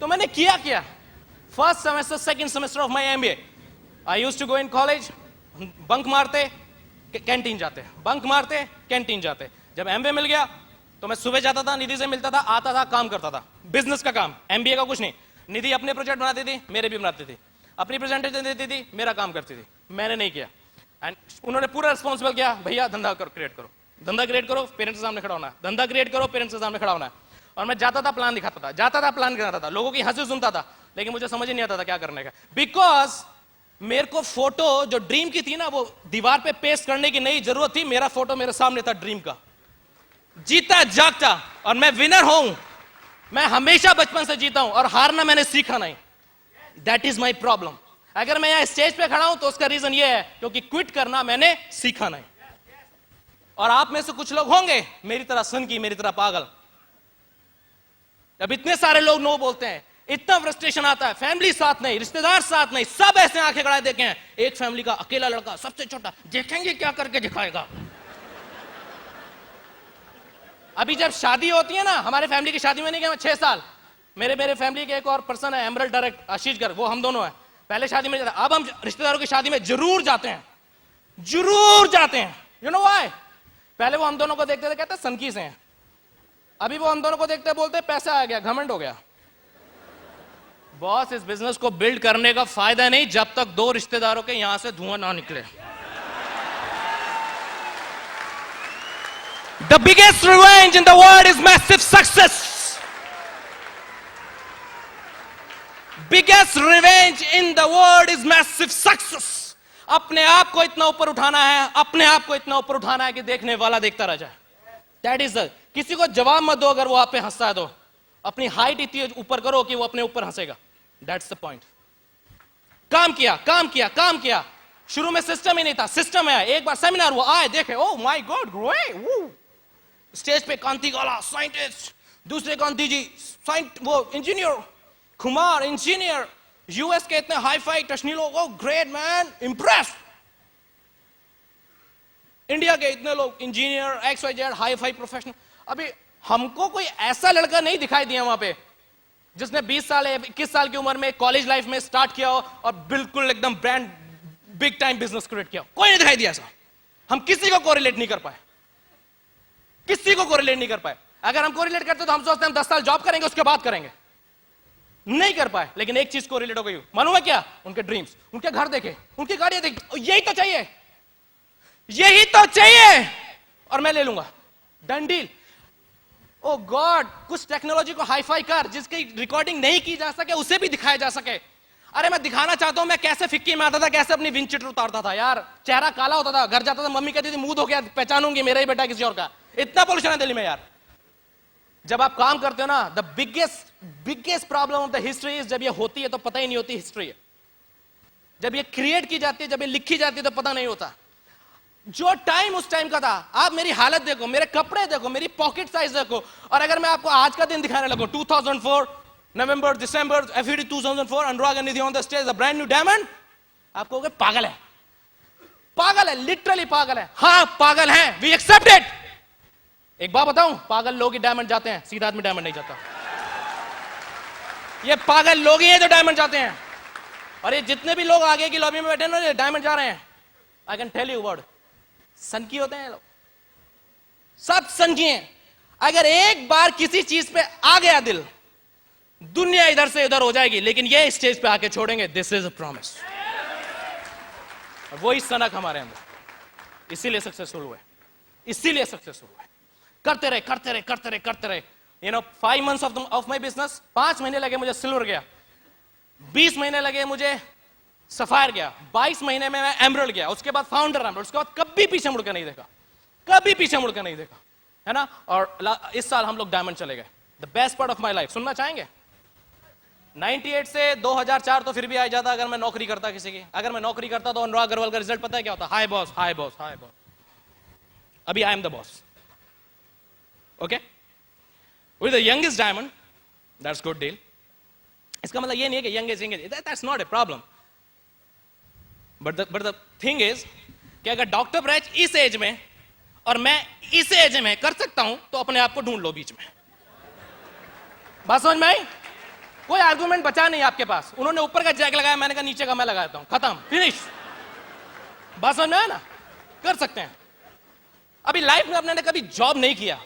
तो मैंने किया क्या? First semester, second semester of my MBA, I used to go in college, bunk मारते कैंटीन जाते, बंक मारते कैंटीन जाते। जब एमबीए मिल गया तो मैं सुबह जाता था, निधि से मिलता था, आता था, काम करता था, बिजनेस का काम, एमबीए का कुछ नहीं। निधि अपने प्रोजेक्ट बनाती थी, मेरे भी बनाती थी, अपनी प्रेजेंटेशन देती थी, मेरा काम करती थी। मैंने नहीं किया, एंड उन्होंने पूरा रिस्पॉन्सिबल किया, भैया धंधा क्रिएट करो, धंधा क्रिएट करो, पेरेंट्स के सामने खड़ा होना है, धंधा क्रिएट करो, पेरेंट्स के सामने खड़ा होना है। और मैं जाता था, प्लान दिखाता था, जाता था, प्लान कराता था, लोगों की हंसी सुनता था, लेकिन मुझे समझ ही नहीं आता था क्या करने का। बिकॉज मेरे को फोटो जो ड्रीम की थी ना, वो दीवार पे पेस्ट करने की नहीं जरूरत थी, मेरा फोटो मेरे सामने था ड्रीम का, जीता जागता। और मैं विनर हूं, मैं हमेशा बचपन से जीता हूं, और हारना मैंने सीखा नहीं। That is my problem. अगर मैं यहां स्टेज पे खड़ा हूं तो उसका रीजन ये है क्योंकि क्विट करना मैंने सीखा नहीं। और आप में से कुछ लोग होंगे मेरी तरह सनकी, मेरी तरह पागल। अब इतने सारे लोग नो बोलते हैं, इतना फ्रस्ट्रेशन आता है, फैमिली साथ नहीं, रिश्तेदार साथ नहीं, सब ऐसे आंखें गड़ाए देखे हैं। एक फैमिली का अकेला लड़का, सबसे छोटा, देखेंगे क्या करके दिखाएगा। अभी जब शादी होती है ना, हमारे फैमिली की शादी में नहीं गया मैं 6 साल, मेरे फैमिली के एक और पर्सन है, एमरल्ड डायरेक्ट आशीष गर्ग, वो हम दोनों हैं। पहले शादी में जाता, अब हम रिश्तेदारों की शादी में जरूर जाते हैं, जरूर जाते हैं। You know why? पहले वो हम दोनों को देखते थे, कहते सनकी से हैं। अभी वो हम दोनों को देखते बोलते पैसा आ गया, घमंड हो गया। बॉस, इस बिजनेस को बिल्ड करने का फायदा नहीं जब तक 2 रिश्तेदारों के यहां से धुआं ना निकले। The biggest revenge in the world is massive success. Biggest revenge in the world is massive success. अपने आप को इतना ऊपर उठाना है, अपने आप को इतना ऊपर उठाना है कि देखने वाला देखता रह जाए। That is the, किसी को जवाब मत दो अगर वो आप पे हंसता है तो, अपनी हाइट इतनी ऊपर करो कि वो अपने ऊपर हंसेगा। That's the point. काम किया, काम किया, काम किया। शुरू में सिस्टम ही नहीं था, सिस्टम है। एक बार सेमिनार हुआ, आए देखे, oh my God, great. Stage पे कांति गौला साइंटिस्ट, दूसरे कांति जी वो इंजीनियर, कुमार इंजीनियर, यूएस के इतने हाई फाई टशनी लोग, ओ ग्रेट मैन, इंप्रेस। इंडिया के इतने लोग engineer, XYZ hi fi professional. अभी हमको कोई ऐसा लड़का नहीं दिखाई दिया वहां पे जिसने 20 साल 21 साल की उम्र में कॉलेज लाइफ में स्टार्ट किया हो और बिल्कुल एकदम brand big time business create किया। कोई नहीं दिखाई दिया ऐसा। हम किसी को कोरिलेट नहीं कर पाए, किसी को कोरिलेट नहीं कर पाए। अगर हम कोरिलेट करते तो हम सोचते हैं हम 10 साल जॉब करेंगे उसके बाद करेंगे, नहीं कर पाए। लेकिन एक चीज कोरिलेट हो गई, मालूम है क्या? उनके ड्रीम्स, उनके घर देखे, उनकी गाड़ियां देखी, यही तो चाहिए, यही तो चाहिए और मैं ले लूंगा, डन डील। ओ गॉड, कुछ टेक्नोलॉजी को हाईफाई कर जिसकी रिकॉर्डिंग नहीं की जा सके उसे भी दिखाया जा सके। अरे मैं दिखाना चाहता हूं मैं कैसे फिक्की में आता था, कैसे अपनी विंचेटर उतारता था यार, चेहरा काला होता था, घर जाता था मम्मी कहती थी मुंह धो के पहचानूंगी मेरा ही बेटा किसी और का। इतना पोल्यूशन है दिल्ली में यार। जब आप काम करते हो ना, the biggest problem of the history is, जब ये होती है तो पता ही नहीं होती हिस्ट्री है। जब ये क्रिएट की जाती है, जब ये लिखी जाती है तो पता नहीं होता। जो टाइम उस टाइम का था, आप मेरी हालत देखो, मेरे कपड़े देखो, मेरी पॉकेट साइज देखो, और अगर मैं आपको आज का दिन दिखाने लगूं, 2004 नवंबर दिसंबर FED 2004, Anurag Nidhi on the stage, the brand new diamond, आप कहोगे पागल है, पागल है, लिटरली पागल है। हाँ पागल है, वी एक्सेप्ट इट। एक बात बताऊं, पागल लोग ही डायमंड जाते हैं, सीधा आदमी डायमंड नहीं जाता। ये पागल लोग ही हैं जो डायमंड जाते हैं, और ये जितने भी लोग आगे की लॉबी में बैठे ना, ये डायमंड जा रहे हैं। I can tell you word, सनकी होते हैं लोग, सब सनकी हैं। अगर एक बार किसी चीज पे आ गया दिल, दुनिया इधर से उधर हो जाएगी, लेकिन ये स्टेज पे आके छोड़ेंगे, दिस इज अ प्रॉमिस। वही सनक हमारे अंदर, इसीलिए सक्सेसफुल हुए, इसीलिए सक्सेसफुल हुए। करते रहे करते रहे करते रहे करते रहे। 5 months ऑफ माई बिजनेस, 5 महीने लगे मुझे सिल्वर गया, 20 महीने लगे मुझे सफायर गया, 22 महीने में मैं एमरल्ड गया, उसके बाद फाउंडर एमरल्ड, उसके बाद कभी पीछे मुड़कर नहीं देखा, कभी पीछे मुड़कर नहीं देखा, है ना। और इस साल हम लोग डायमंड चले गए। The best part of my life सुनना चाहेंगे? 98 से 2004 तो फिर भी आ जाता अगर मैं नौकरी करता किसी की। अगर मैं नौकरी करता तो अनुराग अग्रवाल का रिजल्ट पता है क्या होता? हाय बॉस, हाय बॉस, हाय बॉस। अभी I am the boss, okay, with the youngest diamond, that's good deal. इसका मतलब ये नहीं है कि young is, that's not a problem, but the thing is कि अगर डॉक्टर ब्रैच इस एज में और मैं इस एज में कर सकता हूं, तो अपने आप को ढूंढ लो बीच में। बात समझ में आई? कोई आर्गुमेंट बचा नहीं आपके पास। उन्होंने ऊपर का जैक लगाया, मैंने कहा नीचे का मैं लगाता हूं, खत्म, फिनिश। बात समझ में आया ना? कर सकते हैं। अभी लाइफ में आपने कभी जॉब नहीं किया,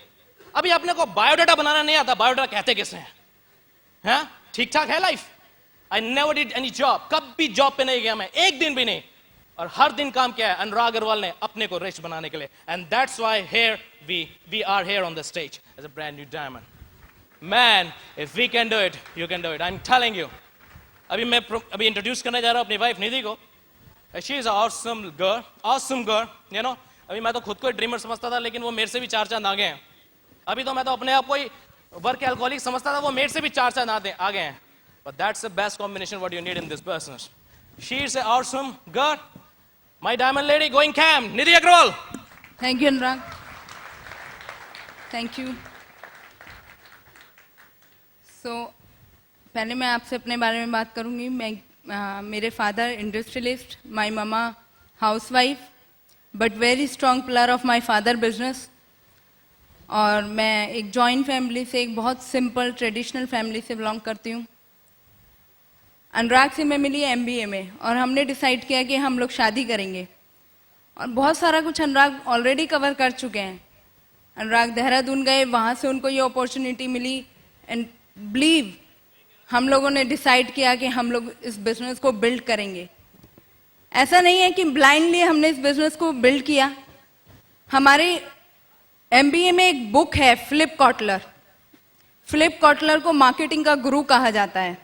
अभी अपने को बायोडाटा बनाना नहीं आता, बायोडाटा कहते कैसे हैं? ठीक ठाक है life? I never did any job, कभी जॉब पे नहीं गया मैं, एक दिन भी नहीं, और हर दिन काम किया है अनुराग अग्रवाल ने अपने को रिच बनाने के लिए। And that's why here we are here on the stage as a brand new diamond. Man, if we can do it, you can do it, I am telling you. अभी इंट्रोड्यूस करने जा रहा हूं अपनी wife Nidhi को। She is awesome girl, awesome girl, you know. अभी मैं तो खुद को ड्रीमर समझता था, लेकिन वो मेरे से भी 4 चांद आगे हैं। अभी तो मैं तो अपने आप को ही वर्क एल्कोहलिक समझता था, वो मेरे से भी 4 चांद आगे हैं। But that's the best combination what you need in this business. She is an awesome girl. My diamond lady going camp, Nidhi Agrawal. Thank you, Anurag. Thank you. So, पहले मैं आपसे अपने बारे में बात करूंगी। मेरे father industrialist, my mama housewife, but very strong pillar of my father business. और मैं एक जॉइंट फैमिली से, एक बहुत सिंपल ट्रेडिशनल फैमिली से बिलोंग करती हूँ। अनुराग से मैं मिली MBA में, और हमने डिसाइड किया कि हम लोग शादी करेंगे, और बहुत सारा कुछ अनुराग ऑलरेडी कवर कर चुके हैं। अनुराग देहरादून गए, वहाँ से उनको ये अपॉर्चुनिटी मिली, एंड बिलीव हम लोगों ने डिसाइड किया कि हम लोग इस बिजनेस को बिल्ड करेंगे। ऐसा नहीं है कि ब्लाइंडली हमने इस बिजनेस को बिल्ड किया। हमारे MBA में एक बुक है, फिलिप कॉटलर। फिलिप कॉटलर को मार्केटिंग का गुरु कहा जाता है।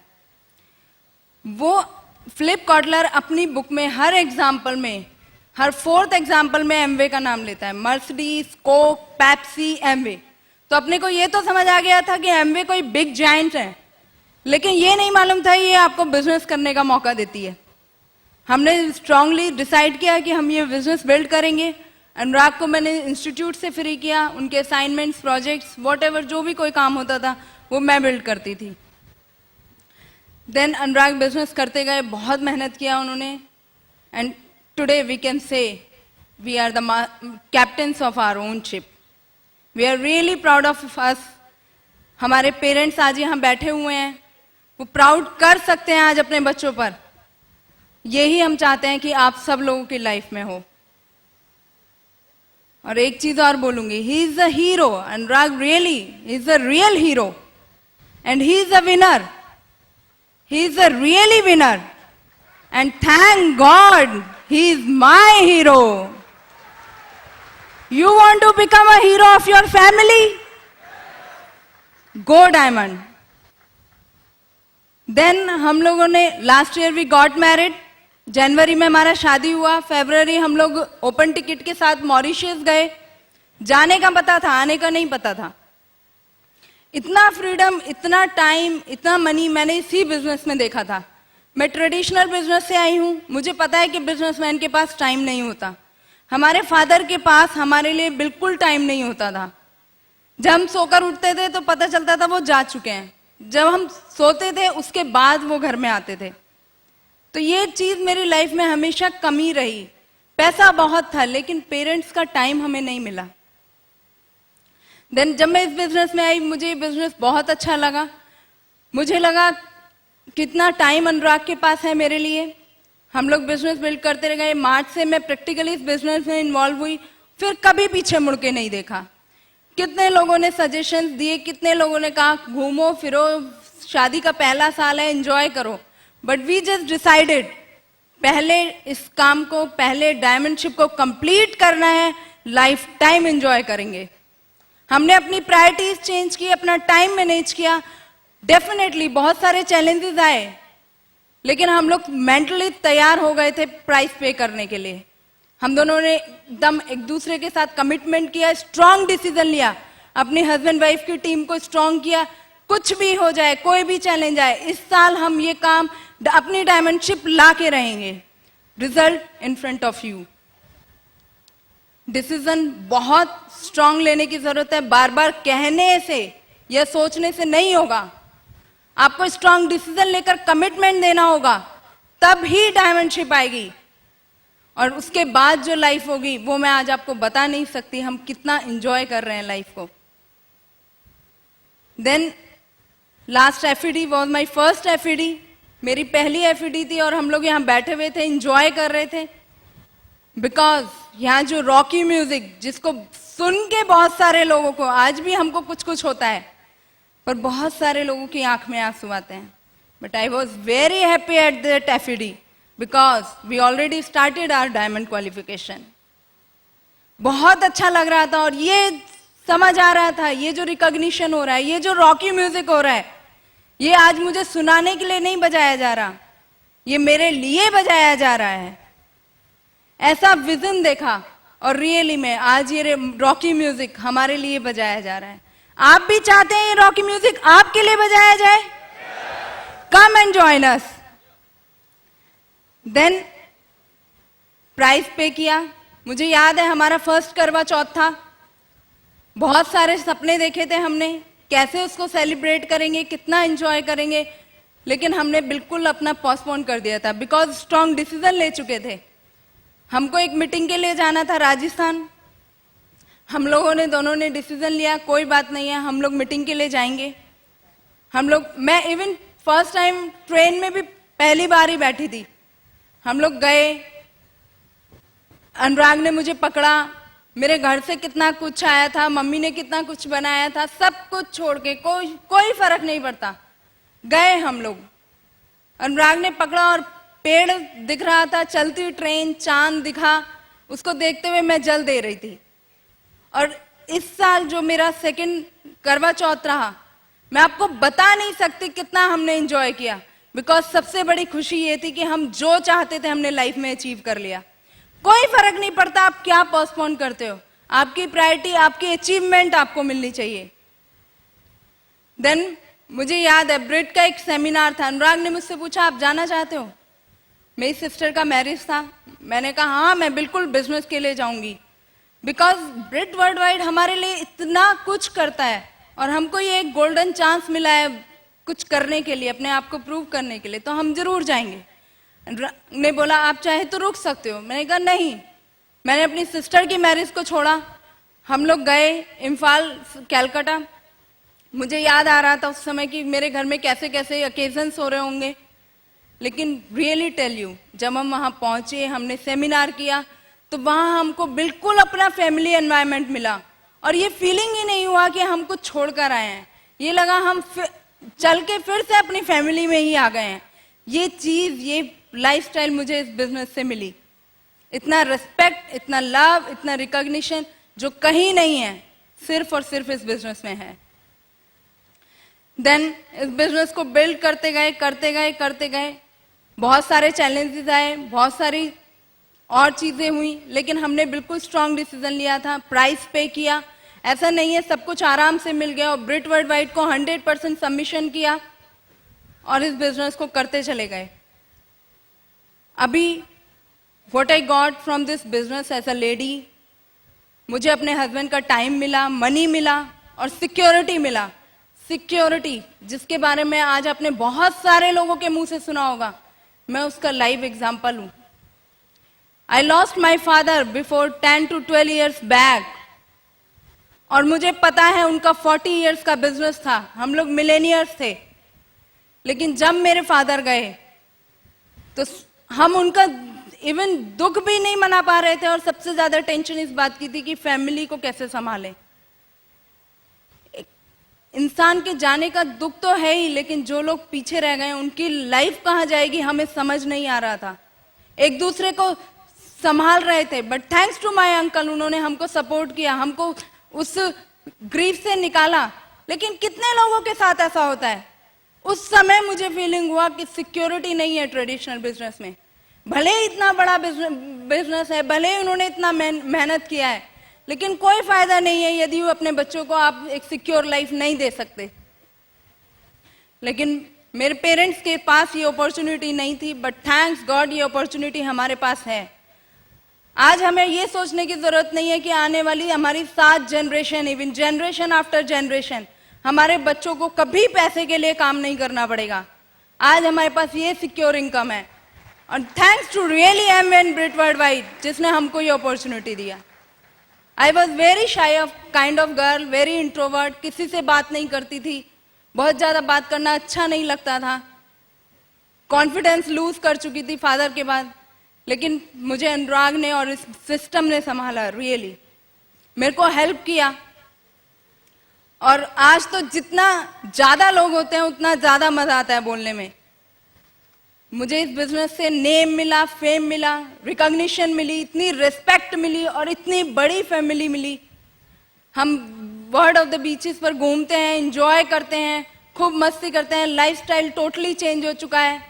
वो फिलिप कॉटलर अपनी बुक में हर एग्जाम्पल में, हर 4th एग्जाम्पल में एमवे का नाम लेता है। Mercedes, Coke, Pepsi, Amway. तो अपने को ये तो समझ आ गया था कि एमवे कोई बिग जायंट है, लेकिन ये नहीं मालूम था ये आपको बिजनेस करने का मौका देती है। हमने स्ट्रांगली डिसाइड किया कि हम ये बिजनेस बिल्ड करेंगे। अनुराग को मैंने इंस्टीट्यूट से फ्री किया, उनके असाइनमेंट्स, प्रोजेक्ट्स, वॉट जो भी कोई काम होता था वो मैं बिल्ड करती थी। देन अनुराग बिजनेस करते गए, बहुत मेहनत किया उन्होंने, and today we can say we are the captains of our own ship. We are really proud of us. हमारे पेरेंट्स आज यहाँ बैठे हुए हैं, वो प्राउड कर सकते हैं आज अपने बच्चों पर। यही हम चाहते हैं कि आप सब लोगों की लाइफ में हो। और एक चीज और बोलूंगी, he is a hero. Anurag really is a real hero, and he is a winner. He is a really winner, and thank God he is my hero. You want to become a hero of your family? Go Diamond. Then हम लोगों ने last year we got married. जनवरी में हमारा शादी हुआ, फरवरी हम लोग open ticket के साथ मॉरिशस गए, जाने का पता था, आने का नहीं पता था। इतना फ्रीडम, इतना टाइम, इतना मनी मैंने इसी बिजनेस में देखा था। मैं ट्रेडिशनल बिजनेस से आई हूँ, मुझे पता है कि बिजनेसमैन के पास टाइम नहीं होता। हमारे फादर के पास हमारे लिए बिल्कुल टाइम नहीं होता था। जब हम सोकर उठते थे तो पता चलता था वो जा चुके हैं, जब हम सोते थे उसके बाद वो घर में आते थे। तो ये चीज मेरी लाइफ में हमेशा कमी रही। पैसा बहुत था लेकिन पेरेंट्स का टाइम हमें नहीं मिला। देन जब मैं इस बिजनेस में आई, मुझे ये बिजनेस बहुत अच्छा लगा। मुझे लगा कितना टाइम अनुराग के पास है मेरे लिए। हम लोग बिजनेस बिल्ड करते रह गए। मार्च से मैं प्रैक्टिकली इस बिजनेस में इन्वॉल्व हुई, फिर कभी पीछे मुड़ के नहीं देखा। कितने लोगों ने सजेशंस दिए, कितने लोगों ने कहा घूमो फिरो, शादी का पहला साल है, एंजॉय करो। बट वी जस्ट डिसाइडेड पहले इस काम को, पहले डायमंडशिप को कंप्लीट करना है, लाइफ टाइम एंजॉय करेंगे। हमने अपनी प्रायोरिटीज चेंज की, अपना टाइम मैनेज किया। डेफिनेटली बहुत सारे चैलेंजेस आए, लेकिन हम लोग मेंटली तैयार हो गए थे प्राइस पे करने के लिए। हम दोनों ने एकदम एक दूसरे के साथ कमिटमेंट किया, स्ट्रांग डिसीजन लिया, अपनी हस्बैंड वाइफ की टीम को स्ट्रांग किया। कुछ भी हो जाए, कोई भी चैलेंज आए, इस साल हम ये काम अपनी डायमंडशिप ला के रहेंगे। Result in front of you. Decision बहुत स्ट्रांग लेने की जरूरत है। बार बार कहने से या सोचने से नहीं होगा। आपको स्ट्रांग डिसीजन लेकर कमिटमेंट देना होगा, तब ही डायमंडशिप आएगी। और उसके बाद जो लाइफ होगी वो मैं आज आपको बता नहीं सकती, हम कितना एंजॉय कर रहे हैं लाइफ को। Then last FED was my first FED. मेरी पहली एफईडी थी और हम लोग यहाँ बैठे हुए थे, एंजॉय कर रहे थे। बिकॉज यहाँ जो रॉकी म्यूजिक, जिसको सुन के बहुत सारे लोगों को, आज भी हमको कुछ कुछ होता है, पर बहुत सारे लोगों की आंख में आंसू आते हैं। But I was very happy at that FED because we already started our diamond qualification. बहुत अच्छा लग रहा था और ये समझ आ रहा था, ये जो रिकॉग्निशन हो रहा है, ये जो रॉकी म्यूजिक हो रहा है, ये आज मुझे सुनाने के लिए नहीं बजाया जा रहा, ये मेरे लिए बजाया जा रहा है। ऐसा विजन देखा और रियली में आज ये रॉकी म्यूजिक हमारे लिए बजाया जा रहा है। आप भी चाहते हैं ये रॉकी म्यूजिक आपके लिए बजाया जाए? Come and join us. Then price पे किया। मुझे याद है हमारा फर्स्ट करवा चौथ था। बहुत सारे सपने देखे थे हमने, कैसे उसको सेलिब्रेट करेंगे, कितना एंजॉय करेंगे, लेकिन हमने बिल्कुल अपना पोस्टपोन कर दिया था बिकॉज स्ट्रॉन्ग डिसीजन ले चुके थे। हमको एक मीटिंग के लिए जाना था राजस्थान। हम लोगों ने दोनों ने डिसीजन लिया, कोई बात नहीं है, हम लोग मीटिंग के लिए जाएंगे। हम लोग, मैं इवन फर्स्ट टाइम ट्रेन में भी पहली बार ही बैठी थी। हम लोग गए, अनुराग ने मुझे पकड़ा, मेरे घर से कितना कुछ आया था, मम्मी ने कितना कुछ बनाया था, सब कुछ छोड़ के कोई फर्क नहीं पड़ता, गए हम लोग। अनुराग ने पकड़ा और पेड़ दिख रहा था, चलती ट्रेन, चांद दिखा, उसको देखते हुए मैं जल दे रही थी। और इस साल जो मेरा सेकंड करवा चौथ रहा, मैं आपको बता नहीं सकती कितना हमने एंजॉय किया। बिकॉज सबसे बड़ी खुशी ये थी कि हम जो चाहते थे हमने लाइफ में अचीव कर लिया। कोई फर्क नहीं पड़ता आप क्या पोस्टपोन करते हो, आपकी प्रायोरिटी, आपकी अचीवमेंट आपको मिलनी चाहिए। देन मुझे याद है ब्रिड का एक सेमिनार था। अनुराग ने मुझसे पूछा आप जाना चाहते हो? मेरी सिस्टर का मैरिज था। मैंने कहा हाँ, मैं बिल्कुल बिजनेस के लिए जाऊंगी। बिकॉज ब्रिड वर्ल्ड वाइड हमारे लिए इतना कुछ करता है और हमको ये एक गोल्डन चांस मिला है कुछ करने के लिए, अपने आप को प्रूव करने के लिए, तो हम जरूर जाएंगे। ने बोला आप चाहे तो रुक सकते हो। मैंने कहा नहीं। मैंने अपनी सिस्टर की मैरिज को छोड़ा, हम लोग गए इम्फाल, कैलकाटा। मुझे याद आ रहा था उस समय कि मेरे घर में कैसे कैसे ओकेजन्स हो रहे होंगे, लेकिन रियली टेल यू, जब हम वहाँ पहुँचे, हमने सेमिनार किया, तो वहाँ हमको बिल्कुल अपना फैमिली एनवायरनमेंट मिला और ये फीलिंग ही नहीं हुआ कि हम कुछ छोड़कर आए हैं। ये लगा हम चल के फिर से अपनी फैमिली में ही आ गए हैं। ये चीज, ये लाइफस्टाइल मुझे इस बिजनेस से मिली। इतना रिस्पेक्ट, इतना लव, इतना रिकॉग्निशन जो कहीं नहीं है, सिर्फ और सिर्फ इस बिजनेस में है। देन इस बिजनेस को बिल्ड करते गए, बहुत सारे चैलेंजेस आए, बहुत सारी और चीजें हुई, लेकिन हमने बिल्कुल स्ट्रांग डिसीजन लिया था, प्राइस पे किया। ऐसा नहीं है सब कुछ आराम से मिल गया, और ब्रिट वर्ल्ड वाइड को 100% सबमिशन किया और इस बिजनेस को करते चले गए। अभी what I got from this business as a lady, मुझे अपने हस्बैंड का टाइम मिला, मनी मिला और सिक्योरिटी मिला। सिक्योरिटी जिसके बारे में आज आपने बहुत सारे लोगों के मुंह से सुना होगा, मैं उसका लाइव एग्जाम्पल हूं। I lost my father before 10 to 12 years back, और मुझे पता है उनका 40 years का बिजनेस था, हम लोग मिलेनियर्स थे। लेकिन जब मेरे फादर गए तो हम उनका इवन दुख भी नहीं मना पा रहे थे, और सबसे ज्यादा टेंशन इस बात की थी कि फैमिली को कैसे संभालें। इंसान के जाने का दुख तो है ही, लेकिन जो लोग पीछे रह गए उनकी लाइफ कहाँ जाएगी हमें समझ नहीं आ रहा था। एक दूसरे को संभाल रहे थे, but thanks to my uncle, उन्होंने हमको सपोर्ट किया, हमको उस ग्रीफ से निकाला। लेकिन कितने लोगों के साथ ऐसा होता है? उस समय मुझे फीलिंग हुआ कि सिक्योरिटी नहीं है ट्रेडिशनल बिजनेस में। भले ही इतना बड़ा बिजनेस है, भले ही उन्होंने इतना मेहनत किया है, लेकिन कोई फायदा नहीं है यदि वो अपने बच्चों को आप एक सिक्योर लाइफ नहीं दे सकते। लेकिन मेरे पेरेंट्स के पास ये अपॉर्चुनिटी नहीं थी, बट थैंक्स गॉड ये अपॉर्चुनिटी हमारे पास है। आज हमें ये सोचने की जरूरत नहीं है कि आने वाली हमारी 7 generation, even generation after generation, हमारे बच्चों को कभी पैसे के लिए काम नहीं करना पड़ेगा। आज हमारे पास ये सिक्योर इनकम है, और thanks to really M and Brit world wide जिसने हमको ये अपॉर्चुनिटी दिया। I was very shy of kind of girl, very introvert, किसी से बात नहीं करती थी, बहुत ज्यादा बात करना अच्छा नहीं लगता था, कॉन्फिडेंस लूज कर चुकी थी फादर के बाद। लेकिन मुझे अनुराग ने और इस सिस्टम ने संभाला, रियली मेरे को हेल्प किया। और आज तो जितना ज्यादा लोग होते हैं उतना ज्यादा मजा आता है बोलने में। मुझे इस बिजनेस से नेम मिला, फेम मिला, रिकॉग्निशन मिली, इतनी रिस्पेक्ट मिली और इतनी बड़ी फैमिली मिली। हम वर्ल्ड ऑफ द बीचेस पर घूमते हैं, एंजॉय करते हैं, खूब मस्ती करते हैं, लाइफस्टाइल टोटली चेंज हो चुका है।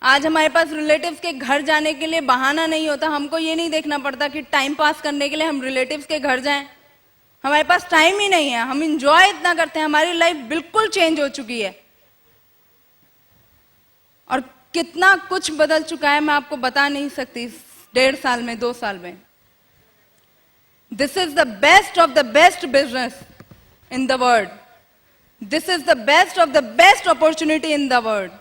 आज हमारे पास रिलेटिव्स के घर जाने के लिए बहाना नहीं होता, हमको ये नहीं देखना पड़ता कि टाइम पास करने के लिए हम रिलेटिव्स के घर जाएं। हमारे पास टाइम ही नहीं है, हम इंजॉय इतना करते हैं, हमारी लाइफ बिल्कुल चेंज हो चुकी है। और कितना कुछ बदल चुका है मैं आपको बता नहीं सकती 1.5 साल में, 2 साल में। This is the best of the best business in the world, this is the best of the best opportunity in the world,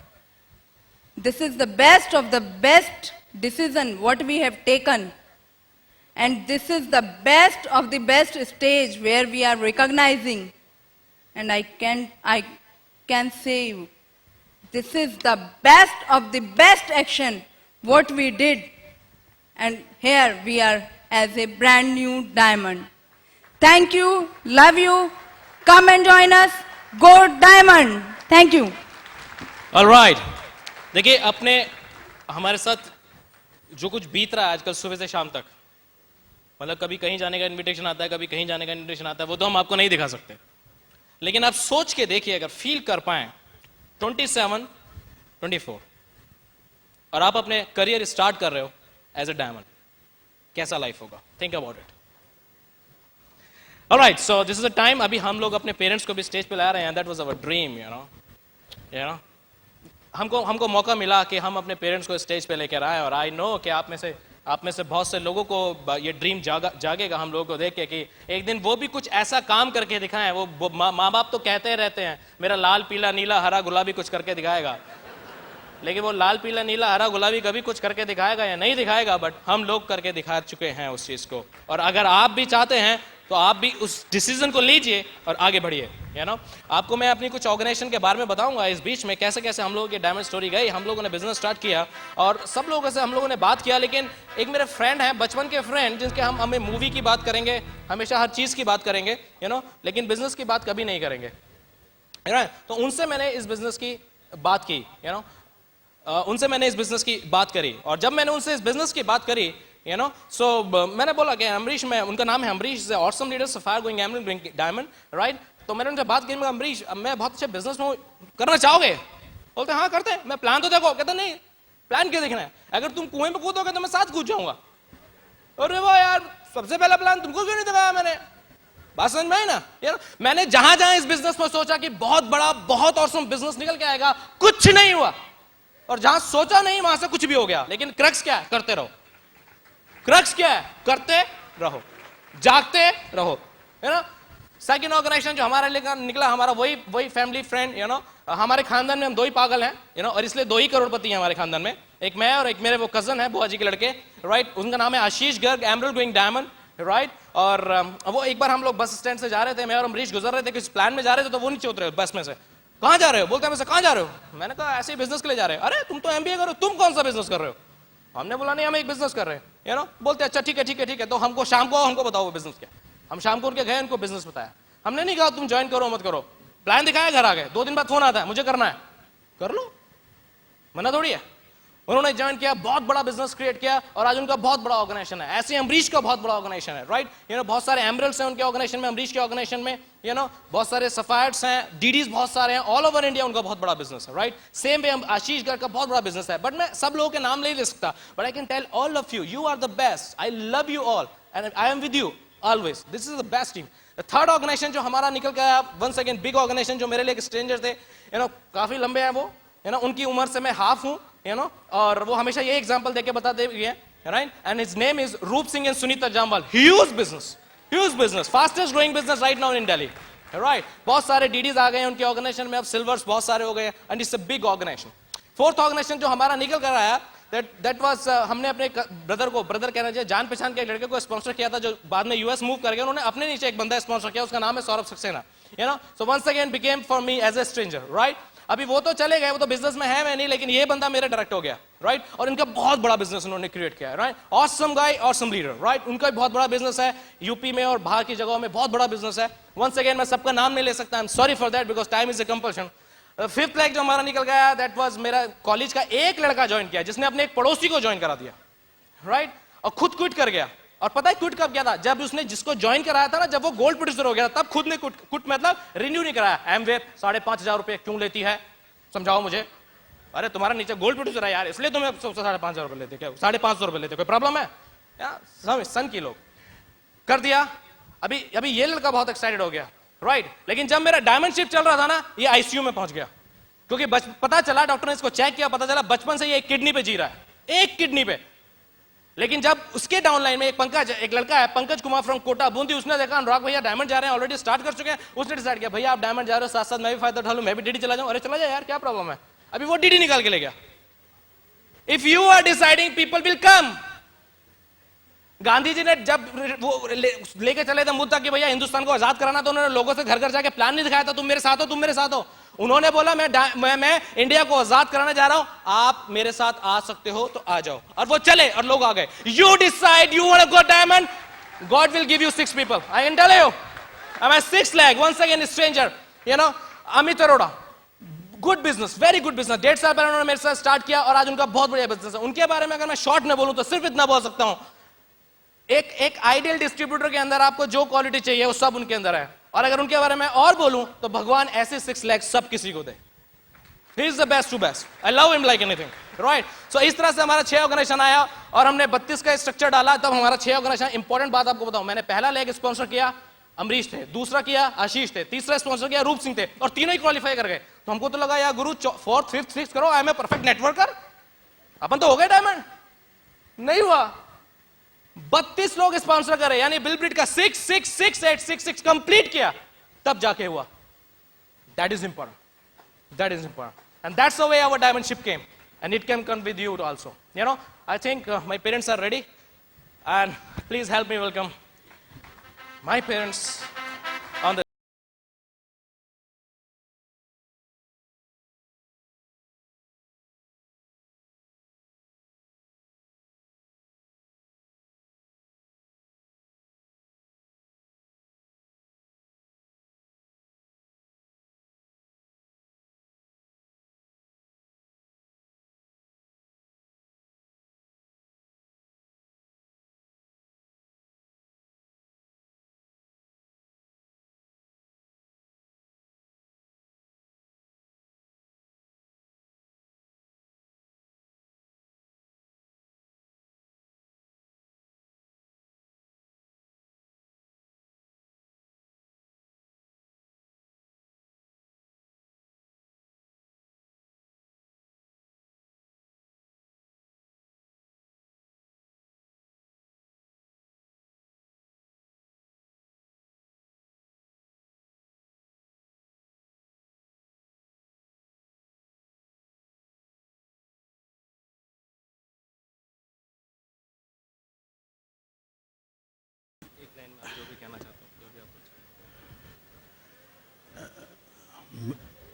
this is the best of the best decision what we have taken, and this is the best of the best stage where we are recognizing, and I can say you, this is the best of the best action what we did, and here we are as a brand new diamond. Thank you, love you, come and join us, go Diamond. Thank you. All right. देखिए, अपने हमारे साथ जो कुछ बीत रहा है आजकल सुबह से शाम तक, मतलब कभी कहीं जाने का इनविटेशन आता है, कभी कहीं जाने का इनविटेशन आता है, वो तो हम आपको नहीं दिखा सकते। लेकिन आप सोच के देखिए, अगर फील कर पाए 27, 24 और आप अपने करियर स्टार्ट कर रहे हो एज अ डायमंड, कैसा लाइफ होगा? Think about it. Alright, so this is a time, अभी हम लोग अपने पेरेंट्स को भी स्टेज पे ला रहे हैं। That was our dream, you know हमको मौका मिला कि हम अपने पेरेंट्स को स्टेज पे लेकर आए। और आई नो कि आप में से बहुत से लोगों को ये ड्रीम जागेगा हम लोगों को देख के कि एक दिन वो भी कुछ ऐसा काम करके दिखाएं। वो माँ बाप तो कहते रहते हैं मेरा लाल पीला नीला हरा गुलाबी कुछ करके दिखाएगा, लेकिन वो लाल पीला नीला हरा गुलाबी कभी कुछ करके दिखाएगा या नहीं दिखाएगा, बट हम लोग करके दिखा चुके हैं उस चीज को। और अगर आप भी चाहते हैं तो आप भी उस डिसीजन को लीजिए और आगे बढ़िए। यू नो, आपको मैं अपनी कुछ ऑर्गेनाइजेशन के बारे में बताऊंगा इस बीच में, कैसे कैसे हम लोगों की डायमंड स्टोरी गई। हम लोगों ने बिजनेस स्टार्ट किया और सब लोगों से हम लोगों ने बात किया, लेकिन एक मेरे फ्रेंड है, बचपन के फ्रेंड, जिनके हमें मूवी की बात करेंगे, हमेशा हर चीज की बात करेंगे, यू नो, लेकिन बिजनेस की बात कभी नहीं करेंगे। तो उनसे मैंने इस बिजनेस की बात की, यू नो, उनसे मैंने इस बिजनेस की बात करी। और जब मैंने उनसे इस बिजनेस की बात करी, यू नो, सो मैंने बोला कि अमरीश, मैं, उनका नाम है Amrish, awesome leaders fire going diamond, right. तो मैंने उनसे बात की, मैं अमरीश, मैं बहुत अच्छे बिजनेस में करना चाहोगे? बोलते हाँ करते हैं। मैं प्लान तो देखो, कहते नहीं प्लान क्या देखना है? अगर तुम कुएं में कूदोगे तो मैं साथ कूद जाऊंगा। अरे वाह यार, सबसे पहला प्लान तुमको क्यों नहीं दिखाया मैंने? बात समझ में आई ना यार? मैंने जहां जहां इस बिजनेस में सोचा कि बहुत बड़ा बहुत औसम बिजनेस निकल के आएगा, कुछ नहीं हुआ। और जहां सोचा नहीं वहां से कुछ भी हो गया। लेकिन क्रक्स क्या है? करते रहो। क्रक्स क्या है? करते रहो, जागते रहो, है ना? सेकंड ऑर्गेनाइजेशन जो हमारे लिए निकला, हमारा वही फैमिली फ्रेंड, यू नो, हमारे खानदान में हम दो ही पागल हैं, यू नो, और इसलिए दो ही करोड़पति हैं हमारे खानदान में। एक मैं और एक मेरे वो कजन है बुआ जी के लड़के, राइट? उनका नाम है Ashish Garg, emerald going diamond, right? और वो एक बार हम लोग बस स्टैंड से जा रहे थे, मैं और अमरीश गुजर रहे थे, किसी प्लान में जा रहे थे, तो वो नीचे उतरे बस में से। कहाँ जा रहे हो? बोलते हैं मैं कहाँ जा रहे हो? मैंने कहा ऐसे ही बिजनेस के लिए जा रहे हैं। अरे तुम तो एमबीए करो, तुम कौन सा बिजनेस कर रहे हो? हमने बोला नहीं, हम एक बिजनेस कर रहे हैं, यू नो। बोलते अच्छा ठीक है ठीक है ठीक है, तो हमको शाम को हमको बताओ वो बिजनेस क्या। हम शाम को उनके गए, उनको बिजनेस बताया। हमने नहीं कहा तुम ज्वाइन करो मत करो, प्लान दिखाया, घर आ गए। 2 दिन बाद फोन आता है, मुझे करना है, कर लो, मना थोड़ी है। उन्होंने ज्वाइन किया, बहुत बड़ा बिजनेस क्रिएट किया, और आज उनका बहुत बड़ा ऑर्गेनाइजेशन है। ऐसे अमरीश का बहुत बड़ा ऑर्गेनाइजेशन है, राइट? यू नो, बहुत सारे एमरल्ड्स हैं उनके ऑर्गेनाइजेशन में, अमरीश के ऑर्गेनाइजेशन में, यू नो, बहुत सारे सफायर्स हैं, डीडीज बहुत सारे हैं, ऑल ओवर इंडिया उनका बहुत बड़ा बिजनेस है, राइट? सेम वे आशीष गर्ग का बहुत बड़ा बिजनेस है। बट मैं सब लोगों के नाम नहीं ले सकता, but I can tell all of you, you are the best, I love you all and I am with you always, this is the best team. Third organisation जो हमारा निकल गया, वंस अगेन बिग ऑर्गेनाइजेशन, जो मेरे लिए एक stranger थे, you know, काफी लंबे हैं वो, यू नो, उनकी उम्र से मैं हाफ हूं, यू नो, और वो हमेशा ये एग्जांपल देके बताते हैं, right? And his name is Roop Singh and Sunita Jamwal. Huge business, fastest growing business right now in Delhi, right? बहुत सारे डीडीज आ गए हैं उनके ऑर्गेनाइजेशन में, अब सिल्वर्स बहुत सारे हो गए, and it's a big organisation. Fourth organisation जो हमारा निकल कर आया, दैट वाज हमने अपने ब्रदर कहना चाहिए, जान पहचान के एक लड़के को स्पॉन्सर किया था, जो बाद में यूएस मूव कर गया। उन्होंने अपने नीचे एक बंदा स्पॉन्सर किया, उसका नाम है Saurabh Saxena, you know. So once again became for me as a stranger, right? अभी वो तो चले गए, वो तो बिजनेस में है मैं नहीं, लेकिन ये बंदा मेरा डायरेक्ट हो गया, राइट? और इनका बहुत बड़ा बिजनेस उन्होंने क्रिएट किया, राइट? ऑसम गाय, ऑसम लीडर, राइट? उनका भी बहुत बड़ा बिजनेस है, यूपी में और बाहर की जगहों में बहुत बड़ा बिजनेस है। वंस अगेन मैं सबका नाम नहीं ले सकता, I am sorry for that, because time is a compulsion. Fifth leg जो हमारा निकल गया, दैट वाज मेरा कॉलेज का एक लड़का ज्वाइन किया, जिसने अपने एक पड़ोसी को ज्वाइन करा दिया, राइट? और खुद क्विट कर गया। और पता है क्विट कब किया था? जब उसने जिसको ज्वाइन कराया था ना, जब वो गोल्ड प्रोड्यूसर हो गया, तब खुद ने क्विट मतलब रिन्यू नहीं कराया। एमवे 5,500 रुपए क्यों लेती है, समझाओ मुझे। अरे तुम्हारा नीचे गोल्ड प्रोड्यूसर है यार, इसलिए तुम्हें 5,500 रुपए लेते, क्या 550 रुपए लेते, कोई प्रॉब्लम है यार? सन की लोग कर दिया। अभी ये लड़का बहुत एक्साइटेड हो गया, राइट? लेकिन जब मेरा डायमंड शिप चल रहा था ना, ये आईसीयू में पहुंच गया, क्योंकि पता चला, डॉक्टर ने इसको चेक किया, पता चला बचपन से ये एक किडनी पे जी रहा है, एक किडनी पे। लेकिन जब उसके डाउनलाइन में एक लड़का है, पंकज कुमार फ्रॉम कोटा बूंदी, उसने देखा अनुराग भैया डायमंड जा रहे हैं, ऑलरेडी स्टार्ट कर चुके हैं, उसने डिसाइड किया भैया आप डायमंड जा रहे हो, साथ साथ मैं भी फायदा उठा लूं, मैं भी डीडी चला जाऊं। अरे चला जाए यार, क्या प्रॉब्लम है? अभी वो डीडी निकाल के ले गया। If you are deciding, people will come. Gandhi ji ने जब वो लेके चले थे मुद्दा कि भैया हिंदुस्तान को आजाद कराना, तो उन्होंने लोगों से घर घर जाके प्लान नहीं दिखाया था, तुम मेरे साथ हो, तुम मेरे साथ हो। उन्होंने बोला मैं इंडिया को आजाद कराने जा रहा हूं, आप मेरे साथ आ सकते हो तो आ जाओ। और वो चले और लोग आ गए। You decide you want to go diamond, God will give you 6 people, I can tell you. I'm a 6 lakh, once again stranger, you know, Amit Arora, good business, very good business. 1.5 साल पहले उन्होंने मेरे साथ स्टार्ट किया और आज उनका बहुत बढ़िया बिजनेस है। उनके बारे में अगर मैं शॉर्ट में बोलूं तो सिर्फ इतना बोल सकता हूं, एक आइडियल डिस्ट्रीब्यूटर के अंदर आपको जो क्वालिटी चाहिए वो सब उनके अंदर है। और अगर उनके बारे में और बोलूं तो भगवान ऐसे 6 लाख सब किसी को दे। He is the best to best. I love him like anything. Right? So इस तरह से हमारा 6 ऑर्गेनाइजेशन आया और हमने 32 का स्ट्रक्चर डाला, तब हमारा 6 ऑर्गेनाइजेशन। इंपॉर्टेंट बात आपको बताऊं, मैंने पहला लेग स्पॉन्सर किया अमरीश थे, दूसरा किया आशीष थे, तीसरा स्पॉन्सर किया रूप सिंह थे, और तीनों ही क्वालिफाई कर गए। तो हमको तो लगा यार गुरु 4th 5th 6th करो, I am a perfect networker, अपन तो हो गए डायमंड। नहीं हुआ, 32 लोग स्पॉन्सर करे, यानी बिलब्रिट का 6 6 6 8 6 6 कंप्लीट किया, तब जाके हुआ। That is important, that is important, and that's the way our diamond ship came, and it can come with you also. You know, I think my parents are ready, and please help me welcome my parents on the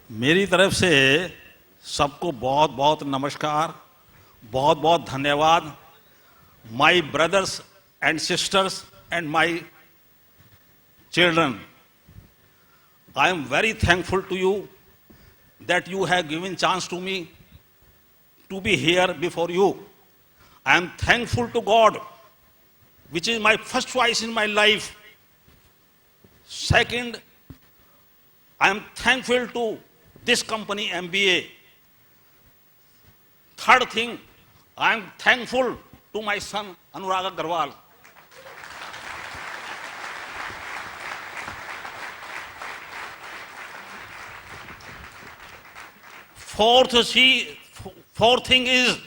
मेरी तरफ से सबको बहुत बहुत नमस्कार, बहुत बहुत धन्यवाद. My brothers and sisters and my children, I am very thankful to you that you have given chance to me to be here before you. I am thankful to God, which is my first choice in my life. Second, I am thankful to this company MBA. Third thing, I am thankful to my son Anurag Agarwal. Fourth thing is,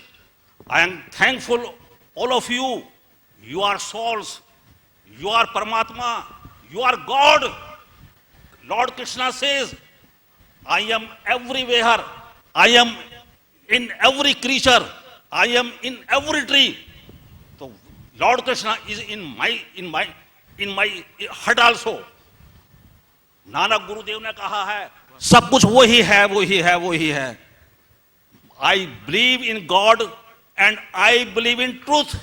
I am thankful all of you. You are souls. You are Paramatma. You are God. Lord Krishna says, I am everywhere. I am in every creature. I am in every tree. So Lord Krishna is in my heart also. Nanak गुरुदेव ने कहा है, सब कुछ वही है, वही है, वही है. I believe in God and I believe in truth.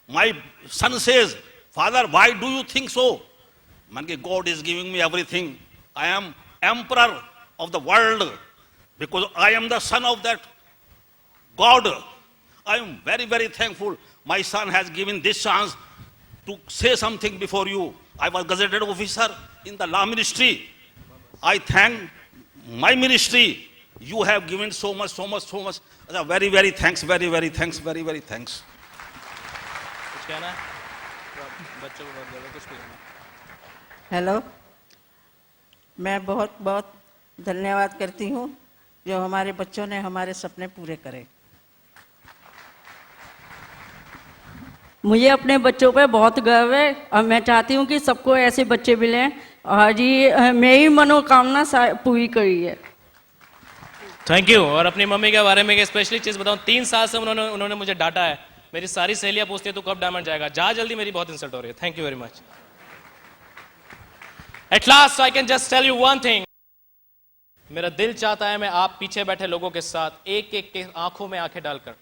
My son says, Father, why do you think so? Man, God is giving me everything. I am emperor of the world because I am the son of that God. I am very, very thankful. My son has given this chance to say something before you. I was gazetted officer in the law ministry. I thank my ministry. You have given so much. Very, very thanks. Very, very thanks. Very, very thanks. कुछ कहना है बच्चों को? बहुत ज़्यादा कुछ कहना है? हेलो, मैं बहुत बहुत धन्यवाद करती हूँ जो हमारे बच्चों ने हमारे सपने पूरे करे. मुझे अपने बच्चों पे बहुत गर्व है और मैं चाहती हूँ कि सबको ऐसे बच्चे मिलें और जी मेरी मनोकामना पूरी करी है. Thank you. और अपनी मम्मी के बारे में एक स्पेशली चीज बताऊं, 3 साल से उन्होंने मुझे डांटा है. मेरी सारी सहेलियां पूछती है तू कब डायमंड जाएगा, जा जल्दी, मेरी बहुत इंसल्ट हो रही है. Thank you very much. At last I can just tell you one thing. मेरा दिल चाहता है मैं आप पीछे बैठे लोगों के साथ एक एक के आंखों में आंखें डालकर,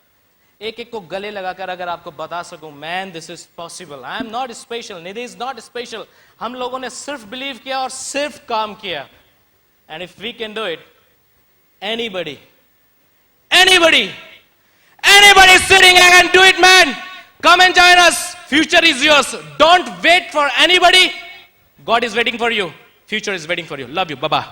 एक एक को गले लगाकर अगर आपको बता सकूं, man this is possible. I am not special, Nidhi is not special. हम लोगों ने सिर्फ बिलीव किया और सिर्फ काम किया. And if we can do it, anybody sitting here can do it, man. Come and join us. Future is yours. Don't wait for anybody. God is waiting for you. Future is waiting for you. Love you. Bye bye.